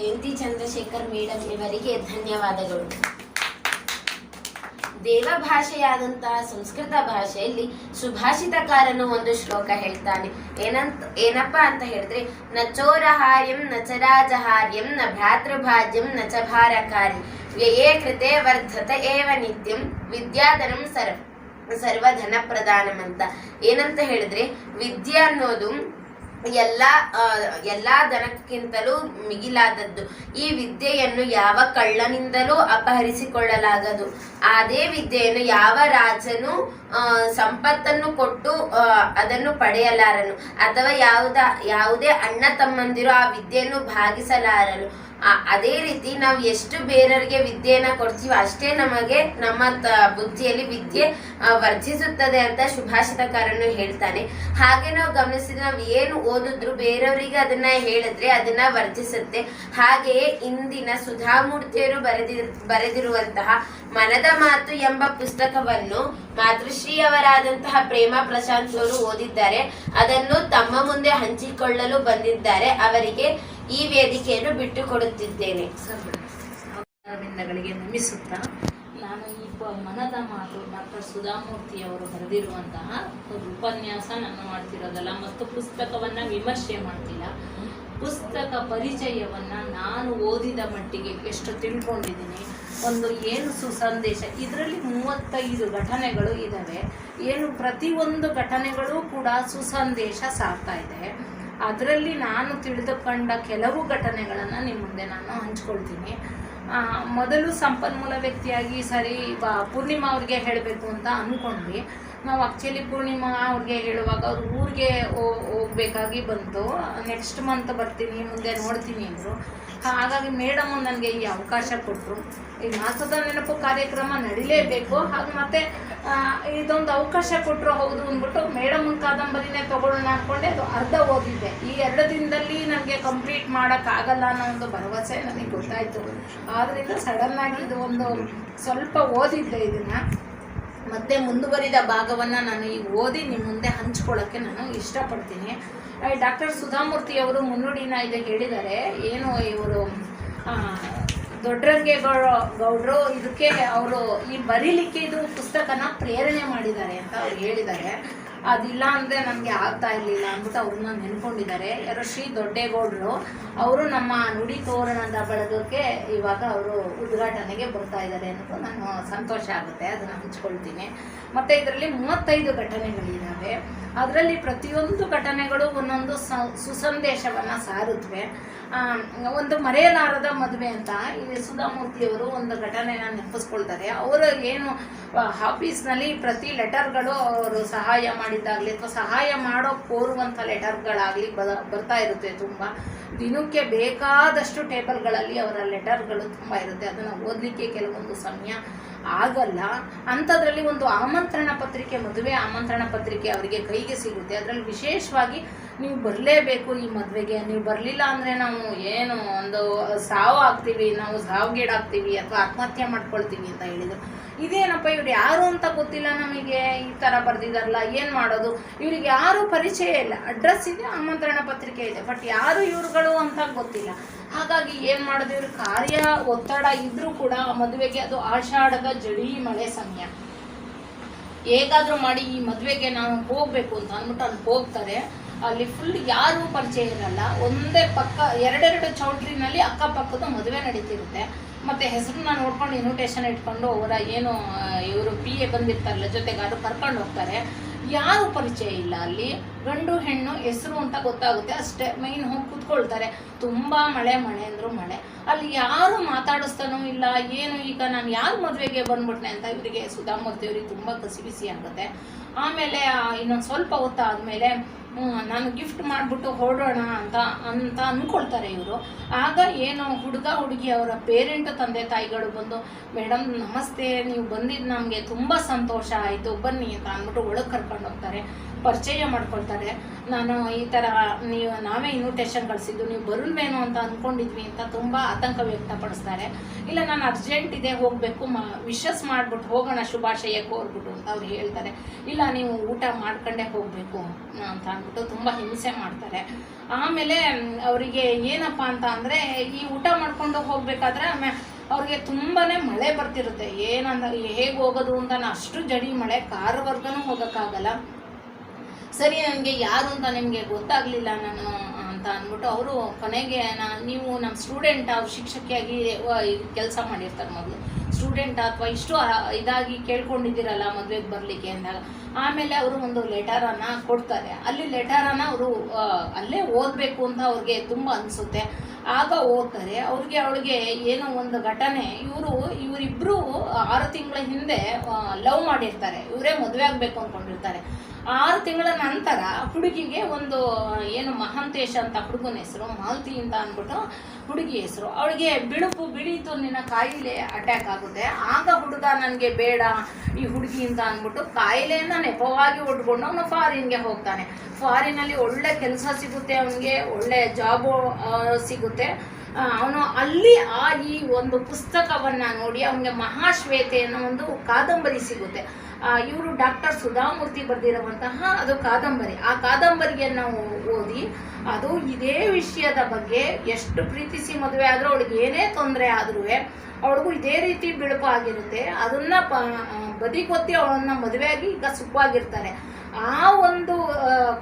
ಜಯಂತಿ Chandrashekhar madam ಇವರಿಗೆ ಧನ್ಯವಾದಗಳು. ದೇವಭಾಷೆಯಾದಂತಹ ಸಂಸ್ಕೃತ ಭಾಷೆಯಲ್ಲಿ ಸುಭಾಷಿತಕಾರನು ಒಂದು ಶ್ಲೋಕ ಹೇಳ್ತಾನೆ. ಏನಪ್ಪಾ ಅಂತ ಹೇಳಿದ್ರೆ, ನ ಚೋರಹಾರ್ಯಂ ನ ಚ ರಾಜಹಾರ್ಯಂ ನ ಭ್ರಾತೃಭಾಜ್ಯಂ ನ ಚ ಭಾರಕಾರಿ ವ್ಯಯೇ ಕೃತೆ ವರ್ಧತ ಏವ ನಿತ್ಯಂ ವಿದ್ಯಾಧನಂ ಸರ್ವಧನ ಪ್ರಧಾನಂ ಅಂತ. ಏನಂತ ಹೇಳಿದ್ರೆ, ವಿದ್ಯೆ ಅನ್ನೋದು ಎಲ್ಲಾ ಧನಕ್ಕಿಂತಲೂ ಮಿಗಿಲಾದದ್ದು. ಈ ವಿದ್ಯೆಯನ್ನು ಯಾವ ಕಳ್ಳನಿಂದಲೂ ಅಪಹರಿಸಿಕೊಳ್ಳಲಾಗದು. ಅದೇ ವಿದ್ಯೆಯನ್ನು ಯಾವ ರಾಜನು ಸಂಪತ್ತನ್ನು ಕೊಟ್ಟು ಅದನ್ನು ಪಡೆಯಲಾರನು, ಅಥವಾ ಯಾವುದೇ ಅಣ್ಣ ತಮ್ಮಂದಿರು ಆ ವಿದ್ಯೆಯನ್ನು ಭಾಗಿಸಲಾರರು. ಅದೇ ರೀತಿ ನಾವು ಎಷ್ಟು ಬೇರೆಯವರಿಗೆ ವಿದ್ಯೆಯನ್ನ ಕೊಡ್ತೀವೋ ಅಷ್ಟೇ ನಮಗೆ ನಮ್ಮ ಬುದ್ಧಿಯಲ್ಲಿ ವಿದ್ಯೆ ವರ್ಧಿಸುತ್ತದೆ ಅಂತ ಸುಭಾಷಿತಕಾರನು ಹೇಳ್ತಾನೆ. ಹಾಗೆ ನಾವು ಗಮನಿಸಿದ್ರೆ, ನಾವು ಏನು ಓದಿದ್ರು ಬೇರೆಯವರಿಗೆ ಅದನ್ನ ಹೇಳಿದ್ರೆ ಅದನ್ನ ವರ್ಧಿಸುತ್ತೆ. ಹಾಗೆಯೇ ಇಂದಿನ ಸುಧಾಮೂರ್ತಿಯವರು ಬರೆದಿರುವಂತಹ ಮನದ ಮಾತು ಎಂಬ ಪುಸ್ತಕವನ್ನು ಮಾತೃಶ್ರೀಯವರಾದಂತಹ ಪ್ರೇಮ ಪ್ರಶಾಂತ್ ಅವರು ಓದಿದ್ದಾರೆ. ಅದನ್ನು ತಮ್ಮ ಮುಂದೆ ಹಂಚಿಕೊಳ್ಳಲು ಬಂದಿದ್ದಾರೆ. ಅವರಿಗೆ ಈ ವೇದಿಕೆಯನ್ನು ಬಿಟ್ಟು ಕೊಡುತ್ತಿದ್ದೇನೆ. ಅರವಿಂದಗಳಿಗೆ ನಮಿಸುತ್ತಾ, ನಾನು ಈ ಮನದ ಮಾತು ಡಾಕ್ಟರ್ ಸುಧಾಮೂರ್ತಿಯವರು ಬರೆದಿರುವಂತಹ ಉಪನ್ಯಾಸ ನಾನು ಮಾಡ್ತಿರೋದಲ್ಲ, ಮತ್ತು ಪುಸ್ತಕವನ್ನು ವಿಮರ್ಶೆ ಮಾಡ್ತಿಲ್ಲ. ಪುಸ್ತಕ ಪರಿಚಯವನ್ನ ನಾನು ಓದಿದ ಮಟ್ಟಿಗೆ ಎಷ್ಟು ತಿಳ್ಕೊಂಡಿದ್ದೀನಿ, ಒಂದು ಏನು ಸುಸಂದೇಶ. ಇದರಲ್ಲಿ 35 ಘಟನೆಗಳು ಇದ್ದಾವೆ. ಏನು ಪ್ರತಿಯೊಂದು ಘಟನೆಗಳು ಕೂಡ ಸುಸಂದೇಶ ಸಾರ್ತಾ ಇದೆ. ಅದರಲ್ಲಿ ನಾನು ತಿಳಿದುಕೊಂಡ ಕೆಲವು ಘಟನೆಗಳನ್ನು ನಿಮ್ಮ ಮುಂದೆ ನಾನು ಹಂಚ್ಕೊಳ್ತೀನಿ. ಮೊದಲು ಸಂಪನ್ಮೂಲ ವ್ಯಕ್ತಿಯಾಗಿ ಪೂರ್ಣಿಮಾ ಅವ್ರಿಗೆ ಹೇಳಬೇಕು ಅಂತ ಅಂದ್ಕೊಂಡ್ವಿ. ನಾವು ಆ್ಯಕ್ಚುಲಿ ಪೂರ್ಣಿಮಾ ಅವ್ರಿಗೆ ಹೇಳುವಾಗ ಅವ್ರು ಊರಿಗೆ ಹೋಗ್ಬೇಕಾಗಿ ಬಂತು. ನೆಕ್ಸ್ಟ್ ಮಂತ್ ಬರ್ತೀನಿ, ಮುಂದೆ ನೋಡ್ತೀನಿ ಅಂದರು. ಹಾಗಾಗಿ ಮೇಡಮ್ ನನಗೆ ಈ ಅವಕಾಶ ಕೊಟ್ಟರು. ಈ ಮಾಸದ ನೆನಪು ಕಾರ್ಯಕ್ರಮ ನಡಿಲೇಬೇಕು, ಹಾಗೆ ಮತ್ತೆ ಇದೊಂದು ಅವಕಾಶ ಕೊಟ್ಟರು. ಹೌದು ಅಂದ್ಬಿಟ್ಟು ಮೇಡಮ್ ಕಾದಂಬರಿನೇ ತಗೊಳ್ಳೋಣ ಅಂದ್ಕೊಂಡೆ. ಅದು ಅರ್ಧ ಓದಿದ್ದೆ. ಈ 2 ದಿನದಲ್ಲಿ ನನಗೆ ಕಂಪ್ಲೀಟ್ ಮಾಡೋಕ್ಕಾಗಲ್ಲ ಅನ್ನೋ ಒಂದು ಭರವಸೆ ನನಗೆ ಗೊತ್ತಾಯಿತು. ಆದ್ದರಿಂದ ಸಡನ್ನಾಗಿ ಇದು ಒಂದು ಸ್ವಲ್ಪ ಓದಿದ್ದೆ. ಇದನ್ನು ಮತ್ತೆ ಮುಂದುವರಿದ ಭಾಗವನ್ನು ನಾನು ಈಗ ಓದಿ ನಿಮ್ಮ ಮುಂದೆ ಹಂಚ್ಕೊಳ್ಳೋಕ್ಕೆ ನಾನು ಇಷ್ಟಪಡ್ತೀನಿ. ಡಾಕ್ಟರ್ ಸುಧಾಮೂರ್ತಿಯವರು ಮುನ್ನುಡಿನ ಇದಕ್ಕೆ ಹೇಳಿದ್ದಾರೆ. ಏನು ಇವರು ದೊಡ್ಡರಂಗೇಗೌಡರು ಇದಕ್ಕೆ ಅವರು ಈ ಬರೀಲಿಕ್ಕೆ ಇದು ಪುಸ್ತಕನ ಪ್ರೇರಣೆ ಮಾಡಿದ್ದಾರೆ ಅಂತ ಅವ್ರು ಹೇಳಿದ್ದಾರೆ. ಅದಿಲ್ಲ ಅಂದರೆ ನನಗೆ ಆಗ್ತಾ ಇರಲಿಲ್ಲ ಅಂದ್ಬಿಟ್ಟು ಅವ್ರನ್ನ ನೆನ್ಕೊಂಡಿದ್ದಾರೆ. ಯಾರೋ ಶ್ರೀ ದೊಡ್ಡೇಗೌಡರು ಅವರು ನಮ್ಮ ನುಡಿ ತೋರಣದ ಬಳಗಕ್ಕೆ ಇವಾಗ ಅವರು ಉದ್ಘಾಟನೆಗೆ ಬರ್ತಾ ಇದ್ದಾರೆ ಅನ್ನೋದು ನಾನು ಸಂತೋಷ ಆಗುತ್ತೆ. ಅದನ್ನು ಹಂಚ್ಕೊಳ್ತೀನಿ. ಮತ್ತು ಇದರಲ್ಲಿ 35 ಘಟನೆಗಳಿದ್ದಾವೆ. ಅದರಲ್ಲಿ ಪ್ರತಿಯೊಂದು ಘಟನೆಗಳು ಒಂದೊಂದು ಸುಸಂದೇಶವನ್ನು ಸಾರುತ್ತವೆ. ಒಂದು ಮರೆಯಲಾರದ ಮದುವೆ ಅಂತ ಈ ಸುಧಾಮೂರ್ತಿಯವರು ಒಂದು ಘಟನೆನ ನೆನಪಿಸ್ಕೊಳ್ತಾರೆ. ಅವರು ಏನು ಆಫೀಸ್ನಲ್ಲಿ ಪ್ರತಿ ಲೆಟರ್ಗಳು ಅವರು ಸಹಾಯ ಮಾಡಿದ್ದಾಗಲಿ ಅಥವಾ ಸಹಾಯ ಮಾಡೋ ಕೋರುವಂಥ ಲೆಟರ್ಗಳಾಗಲಿ ಬರ್ತಾ ಇರುತ್ತೆ. ತುಂಬ ದಿನಕ್ಕೆ ಬೇಕಾದಷ್ಟು ಟೇಬಲ್ಗಳಲ್ಲಿ ಅವರ ಲೆಟರ್ಗಳು ತುಂಬ ಇರುತ್ತೆ. ಅದನ್ನು ಓದಲಿಕ್ಕೆ ಕೆಲವೊಂದು ಸಮಯ ಆಗಲ್ಲ. ಅಂಥದ್ರಲ್ಲಿ ಒಂದು ಆಮಂತ್ರಣ ಪತ್ರಿಕೆ, ಮದುವೆ ಆಮಂತ್ರಣ ಪತ್ರಿಕೆ ಅವರಿಗೆ ಕೈಗೆ ಸಿಗುತ್ತೆ. ಅದರಲ್ಲಿ ವಿಶೇಷವಾಗಿ ನೀವು ಬರಲೇಬೇಕು ಈ ಮದುವೆಗೆ, ನೀವು ಬರಲಿಲ್ಲ ಅಂದರೆ ನಾವು ಏನು ಒಂದು ಸಾವು ಆಗ್ತೀವಿ, ನಾವು ಸಾವುಗೀಡಾಗ್ತೀವಿ ಅಥವಾ ಆತ್ಮಹತ್ಯೆ ಮಾಡ್ಕೊಳ್ತೀವಿ ಅಂತ ಹೇಳಿದರು. ಇದೇನಪ್ಪ ಇವ್ರು ಯಾರು ಅಂತ ಗೊತ್ತಿಲ್ಲ ನಮಗೆ, ಈ ಥರ ಬರೆದಿದ್ದಾರಲ್ಲ, ಏನು ಮಾಡೋದು? ಇವ್ರಿಗೆ ಯಾರೂ ಪರಿಚಯ ಇಲ್ಲ. ಅಡ್ರೆಸ್ ಇದೆ, ಆಮಂತ್ರಣ ಪತ್ರಿಕೆ ಇದೆ, ಬಟ್ ಯಾರು ಇವ್ರುಗಳು ಅಂತ ಗೊತ್ತಿಲ್ಲ. ಹಾಗಾಗಿ ಏನು ಮಾಡೋದು? ಇವ್ರ ಕಾರ್ಯ ಒತ್ತಡ ಇದ್ರೂ ಕೂಡ ಮದುವೆಗೆ ಅದು ಆಷಾಢದ ಜಡಿ ಮಳೆ ಸಮಯ. ಹೇಗಾದರೂ ಮಾಡಿ ಈ ಮದುವೆಗೆ ನಾವು ಹೋಗಬೇಕು ಅಂತ ಅಂದ್ಬಿಟ್ಟು ಅಲ್ಲಿ ಹೋಗ್ತಾರೆ. ಅಲ್ಲಿ ಫುಲ್ ಯಾರೂ ಪರಿಚಯ ಇರಲ್ಲ. ಒಂದೇ ಪಕ್ಕ 2 ಚೌಲ್ಟ್ರಿನಲ್ಲಿ ಅಕ್ಕಪಕ್ಕದ ಮದುವೆ ನಡೀತಿರುತ್ತೆ. ಮತ್ತು ಹೆಸರನ್ನ ನೋಡ್ಕೊಂಡು ಇನ್ವಿಟೇಷನ್ ಇಟ್ಕೊಂಡು ಅವರ ಏನು ಇವರು PA ಬಂದಿರ್ತಾರಲ್ಲ ಜೊತೆಗೆ ಅದು ಕರ್ಕೊಂಡು ಹೋಗ್ತಾರೆ. ಯಾರು ಪರಿಚಯ ಇಲ್ಲ. ಅಲ್ಲಿ ಗಂಡು ಹೆಣ್ಣು ಹೆಸರು ಅಂತ ಗೊತ್ತಾಗುತ್ತೆ ಅಷ್ಟೇ. ಮೈನ್ ಹೋಗಿ ಕೂತ್ಕೊಳ್ತಾರೆ. ತುಂಬ ಮಳೆ ಅಂದರು ಮಳೆ. ಅಲ್ಲಿ ಯಾರು ಮಾತಾಡಿಸ್ತಾನೂ ಇಲ್ಲ. ಏನು ಈಗ ನಾನು ಯಾರು ಮದುವೆಗೆ ಬಂದ್ಬಿಟ್ನೆ ಅಂತ ಇವರಿಗೆ ಸುಧಾಮೂರ್ತಿಯವ್ರಿಗೆ ತುಂಬ ಕಸಿಬಿಸಿ ಆಗುತ್ತೆ. ಆಮೇಲೆ ಇನ್ನೊಂದು ಸ್ವಲ್ಪ ಹೊತ್ತಾದಮೇಲೆ ನಾನು ಗಿಫ್ಟ್ ಮಾಡಿಬಿಟ್ಟು ಹೊರಡೋಣ ಅಂತ ಅಂದ್ಕೊಳ್ತಾರೆ ಇವರು. ಆಗ ಏನು ಹುಡುಗ ಹುಡುಗಿ ಅವರ ಪೇರೆಂಟ್ ತಂದೆ ತಾಯಿಗಳು ಬಂದು, ಮೇಡಮ್ ನಮಸ್ತೆ, ನೀವು ಬಂದಿದ್ದು ನಮಗೆ ತುಂಬ ಸಂತೋಷ ಆಯಿತು, ಬನ್ನಿ ಅಂತ ಅಂದ್ಬಿಟ್ಟು ಒಳಗೆ ಕರ್ಕೊಂಡು ಹೋಗ್ತಾರೆ. ಪರಿಚಯ ಮಾಡ್ಕೊಳ್ತಾರೆ. ನಾನು ಈ ಥರ ನಾವೇ ಇನ್ವಿಟೇಷನ್ ಕಳಿಸಿದ್ದು, ನೀವು ಬರಲ್ವೇನೋ ಅಂತ ಅಂದ್ಕೊಂಡಿದ್ವಿ ಅಂತ ತುಂಬ ಆತಂಕ ವ್ಯಕ್ತಪಡಿಸ್ತಾರೆ. ಇಲ್ಲ ನಾನು ಅರ್ಜೆಂಟ್ ಇದೆ ಹೋಗಬೇಕು, ವಿಶಸ್ ಮಾಡಿಬಿಟ್ಟು ಹೋಗೋಣ ಶುಭಾಶಯ ಕೋರ್ಬಿಟ್ಟು ಅಂತ ಅವ್ರು ಹೇಳ್ತಾರೆ. ಇಲ್ಲ ನೀವು ಊಟ ಮಾಡ್ಕೊಂಡೇ ಹೋಗಬೇಕು ಅಂತ ಅಂದ್ಬಿಟ್ಟು ತುಂಬ ಹಿಂಸೆ ಮಾಡ್ತಾರೆ. ಆಮೇಲೆ ಅವರಿಗೆ ಏನಪ್ಪ ಅಂತ ಅಂದರೆ ಈ ಊಟ ಮಾಡ್ಕೊಂಡು ಹೋಗಬೇಕಾದ್ರೆ ಅವ್ರಿಗೆ ತುಂಬಾ ಮಳೆ ಬರ್ತಿರುತ್ತೆ. ಹೇಗೆ ಹೋಗೋದು ಅಂತ ಅಷ್ಟು ಜಡಿ ಮಳೆ, ಕಾರುವರ್ಗನೂ ಹೋಗೋಕ್ಕಾಗಲ್ಲ. ಸರಿ ನನಗೆ ಯಾರು ಅಂತ ನಿಮಗೆ ಗೊತ್ತಾಗಲಿಲ್ಲ ನಾನು ಅಂತ ಅಂದ್ಬಿಟ್ಟು ಅವರು ಕೊನೆಗೆ ನೀವು ನಮ್ಮ ಸ್ಟೂಡೆಂಟ್, ಅವ್ರು ಶಿಕ್ಷಕಿಯಾಗಿ ಕೆಲಸ ಮಾಡಿರ್ತಾರೆ ಮೊದಲು, ಸ್ಟೂಡೆಂಟ್ ಅಥವಾ ಇಷ್ಟು ಇದಾಗಿ ಕೇಳ್ಕೊಂಡಿದ್ದೀರಲ್ಲ ಮದುವೆಗೆ ಬರಲಿಕ್ಕೆ ಅಂದಾಗ ಆಮೇಲೆ ಅವರು ಒಂದು ಲೆಟರನ್ನು ಕೊಡ್ತಾರೆ. ಅಲ್ಲಿ ಲೆಟರನ್ನು ಅವರು ಅಲ್ಲೇ ಓದಬೇಕು ಅಂತ ಅವ್ರಿಗೆ ತುಂಬ ಅನಿಸುತ್ತೆ. ಆಗ ಓದ್ತಾರೆ. ಅವಳಿಗೆ ಏನೋ ಒಂದು ಘಟನೆ, ಇವರಿಬ್ಬರು 6 ತಿಂಗಳ ಹಿಂದೆ ಲವ್ ಮಾಡಿರ್ತಾರೆ. ಇವರೇ ಮದುವೆ ಆಗಬೇಕು ಅಂದ್ಕೊಂಡಿರ್ತಾರೆ. 6 ತಿಂಗಳ ನಂತರ ಹುಡುಗಿಗೆ ಒಂದು ಏನು ಮಹಾಂತೇಶ ಅಂತ ಹುಡುಗನ ಹೆಸರು, ಮಾಲತಿ ಅಂತ ಅಂದ್ಬಿಟ್ಟು ಹುಡುಗಿ ಹೆಸರು, ಅವಳಿಗೆ ಬಿಳಿತು ನಿನ್ನ ಕಾಯಿಲೆ ಅಟ್ಯಾಕ್ ಆಗುತ್ತೆ. ಆಗ ಹುಡುಗ ನನಗೆ ಬೇಡ ಈ ಹುಡುಗಿ ಅಂತ ಅಂದ್ಬಿಟ್ಟು ಕಾಯಿಲೆಯನ್ನು ನೆಪವಾಗಿ ಉಟ್ಕೊಂಡು ಅವನು ಫಾರಿನ್ಗೆ ಹೋಗ್ತಾನೆ. ಫಾರಿನಲ್ಲಿ ಒಳ್ಳೆ ಕೆಲಸ ಸಿಗುತ್ತೆ, ಅವನಿಗೆ ಒಳ್ಳೆ ಜಾಬು ಸಿಗುತ್ತೆ. ಅವನು ಅಲ್ಲಿ ಈ ಒಂದು ಪುಸ್ತಕವನ್ನು ನೋಡಿ ಅವನಿಗೆ ಮಹಾಶ್ವೇತೆ ಅನ್ನೋ ಒಂದು ಕಾದಂಬರಿ ಸಿಗುತ್ತೆ. ಇವರು ಡಾಕ್ಟರ್ ಸುಧಾಮೂರ್ತಿ ಬರೆದಿರುವಂತಹ ಅದು ಕಾದಂಬರಿ. ಆ ಕಾದಂಬರಿಯನ್ನು ಓದಿ ಅದು ಇದೇ ವಿಷಯದ ಬಗ್ಗೆ ಎಷ್ಟು ಪ್ರೀತಿಸಿ ಮದುವೆ ಆದರೂ ಅವಳಿಗೆ ಏನೇ ತೊಂದರೆ ಆದ್ರೂ ಅವಳಿಗೂ ಇದೇ ರೀತಿ ಬಿಳುಪು ಆಗಿರುತ್ತೆ. ಅದನ್ನು ಬದಿಗೊತ್ತಿ ಅವಳನ್ನು ಮದುವೆಯಾಗಿ ಈಗ ಸುಖವಾಗಿರ್ತಾರೆ. ಆ ಒಂದು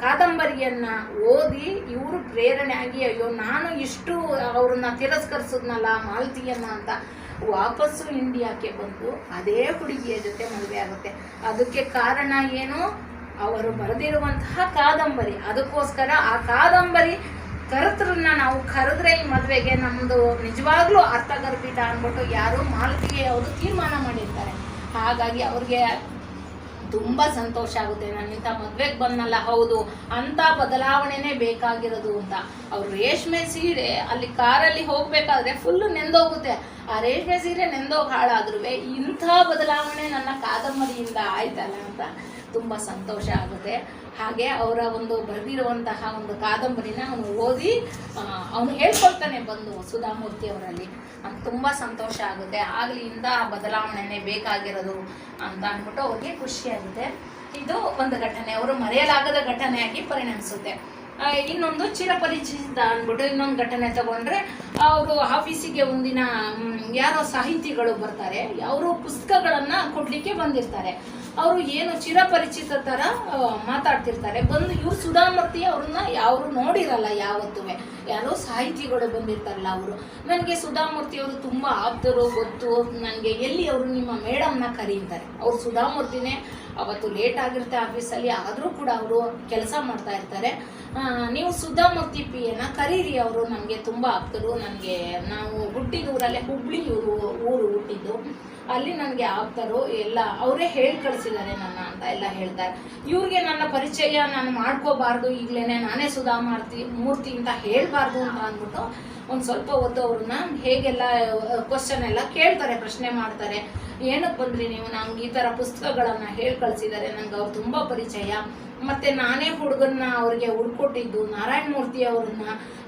ಕಾದಂಬರಿಯನ್ನು ಓದಿ ಇವರು ಪ್ರೇರಣೆ ಆಗಿ ಅಯ್ಯೋ ನಾನು ಇಷ್ಟು ಅವ್ರನ್ನ ತಿರಸ್ಕರಿಸಿದ್ನಲ್ಲ ಮಾಲತಿಯನ್ನ ಅಂತ ವಾಪಸ್ಸು ಇಂಡಿಯಾಕ್ಕೆ ಬಂದು ಅದೇ ಹುಡುಗಿಯ ಜೊತೆ ಮದುವೆ ಆಗುತ್ತೆ. ಅದಕ್ಕೆ ಕಾರಣ ಏನು? ಅವರು ಬರೆದಿರುವಂತಹ ಕಾದಂಬರಿ. ಅದಕ್ಕೋಸ್ಕರ ಆ ಕಾದಂಬರಿ ಕರೆತ್ರನ್ನ ನಾವು ಕರೆದ್ರೆ ಈ ಮದುವೆಗೆ ನಮ್ಮದು ನಿಜವಾಗ್ಲೂ ಅರ್ಥಗರ್ಭಿತ ಅಂದ್ಬಿಟ್ಟು ಯಾರು ಮಾಲತಿಗೆ ಅವರು ತೀರ್ಮಾನ ಮಾಡಿರ್ತಾರೆ. ಹಾಗಾಗಿ ಅವ್ರಿಗೆ ತುಂಬ ಸಂತೋಷ ಆಗುತ್ತೆ. ನಾನು ಇಂಥ ಮದುವೆಗೆ ಬಂದಲ್ಲ, ಹೌದು ಅಂಥ ಬದಲಾವಣೆನೇ ಬೇಕಾಗಿರೋದು ಅಂತ. ಅವ್ರು ರೇಷ್ಮೆ ಸೀರೆ ಅಲ್ಲಿ ಕಾರಲ್ಲಿ ಹೋಗಬೇಕಾದ್ರೆ ಫುಲ್ಲು ನೆಂದೋಗುತ್ತೆ. ಆ ರೇಷ್ಮೆ ಸೀರೆ ನೆಂದೋಗಿ ಹಾಳಾದ್ರೂ ಇಂಥ ಬದಲಾವಣೆ ನನ್ನ ಕಾದಂಬರಿಯಿಂದ ಆಯ್ತಲ್ಲ ಅಂತ ತುಂಬ ಸಂತೋಷ ಆಗುತ್ತೆ. ಹಾಗೆ ಅವರ ಒಂದು ಬರೆದಿರುವಂತಹ ಒಂದು ಕಾದಂಬರಿನ ಅವನು ಓದಿ ಅವನು ಹೇಳ್ಕೊಳ್ತಾನೆ ಬಂದು ಸುಧಾಮೂರ್ತಿ ಅವರಲ್ಲಿ. ತುಂಬ ಸಂತೋಷ ಆಗುತ್ತೆ. ಆಗಲಿ ಇಂಥ ಬದಲಾವಣೆನೇ ಬೇಕಾಗಿರೋದು ಅಂತ ಅಂದ್ಬಿಟ್ಟು ಅವ್ರಿಗೆ ಖುಷಿಯಾಗುತ್ತೆ. ಇದು ಒಂದು ಘಟನೆ, ಅವರು ಮರೆಯಲಾಗದ ಘಟನೆಯಾಗಿ ಪರಿಣಮಿಸುತ್ತೆ. ಇನ್ನೊಂದು ಚಿರಪರಿಚಿತ ಅಂದ್ಬಿಟ್ಟು ಇನ್ನೊಂದು ಘಟನೆ ತಗೊಂಡ್ರೆ, ಅವರು ಆಫೀಸಿಗೆ ಒಂದಿನ ಯಾರೋ ಸಾಹಿತಿಗಳು ಬರ್ತಾರೆ. ಅವರು ಪುಸ್ತಕಗಳನ್ನು ಕೊಡಲಿಕ್ಕೆ ಬಂದಿರ್ತಾರೆ. ಅವರು ಏನು ಚಿರಪರಿಚಿತ ಥರ ಮಾತಾಡ್ತಿರ್ತಾರೆ. ಬಂದು ಇವ್ರು ಸುಧಾಮೂರ್ತಿ ಅವ್ರನ್ನ ಯಾರು ನೋಡಿರಲ್ಲ ಯಾವತ್ತೂ. ಯಾರೋ ಸಾಹಿತಿಗಳು ಬಂದಿರ್ತಾರಲ್ಲ ಅವರು. ನನಗೆ ಸುಧಾಮೂರ್ತಿ ಅವರು ತುಂಬ ಆಪ್ತರು, ಗೊತ್ತು ನನಗೆ. ಎಲ್ಲಿ ಅವರು ನಿಮ್ಮ ಮೇಡಮ್ನ ಕರೀತಾರೆ. ಅವ್ರು ಸುಧಾಮೂರ್ತಿನೇ. ಅವತ್ತು ಲೇಟ್ ಆಗಿರುತ್ತೆ ಆಫೀಸಲ್ಲಿ, ಆದರೂ ಕೂಡ ಅವರು ಕೆಲಸ ಮಾಡ್ತಾ ಇರ್ತಾರೆ. ನೀವು ಸುಧಾಮೂರ್ತಿ ಪಿಯನ್ನ ಕರೀರಿ, ಅವರು ನನಗೆ ತುಂಬ ಆಪ್ತರು. ನನಗೆ ನಾವು ಹುಟ್ಟಿದೂರಲ್ಲೇ ಹುಬ್ಳಿ ಊರು ಹುಟ್ಟಿದ್ದು, ಅಲ್ಲಿ ನನಗೆ ಆಪ್ತರು ಎಲ್ಲ ಅವರೇ ಹೇಳಿ ಕಳಿಸಿದ್ದಾರೆ ನನ್ನ ಅಂತ ಎಲ್ಲ ಹೇಳ್ತಾರೆ. ಇವ್ರಿಗೆ ನನ್ನ ಪರಿಚಯ ನಾನು ಮಾಡ್ಕೋಬಾರ್ದು, ಈಗಲೇ ನಾನೇ ಮೂರ್ತಿ ಅಂತ ಹೇಳಬಾರ್ದು ಅಂತ ಅಂದ್ಬಿಟ್ಟು ಒಂದು ಸ್ವಲ್ಪ ಹೊತ್ತು ಅವ್ರನ್ನ ಹೇಗೆಲ್ಲ ಕ್ವಶನ್ ಎಲ್ಲ ಕೇಳ್ತಾರೆ, ಪ್ರಶ್ನೆ ಮಾಡ್ತಾರೆ. ಏನಕ್ಕೆ ಬಂದ್ರಿ ನೀವು? ನಂಗೆ ಈ ಥರ ಪುಸ್ತಕಗಳನ್ನು ಹೇಳಿ ಕಳಿಸಿದ್ದಾರೆ, ನಂಗೆ ಅವ್ರು ತುಂಬ ಪರಿಚಯ. ಮತ್ತು ನಾನೇ ಹುಡುಗನ್ನ ಅವ್ರಿಗೆ ಹುಡ್ಕೊಟ್ಟಿದ್ದು ನಾರಾಯಣ ಮೂರ್ತಿ ಅವ್ರನ್ನ.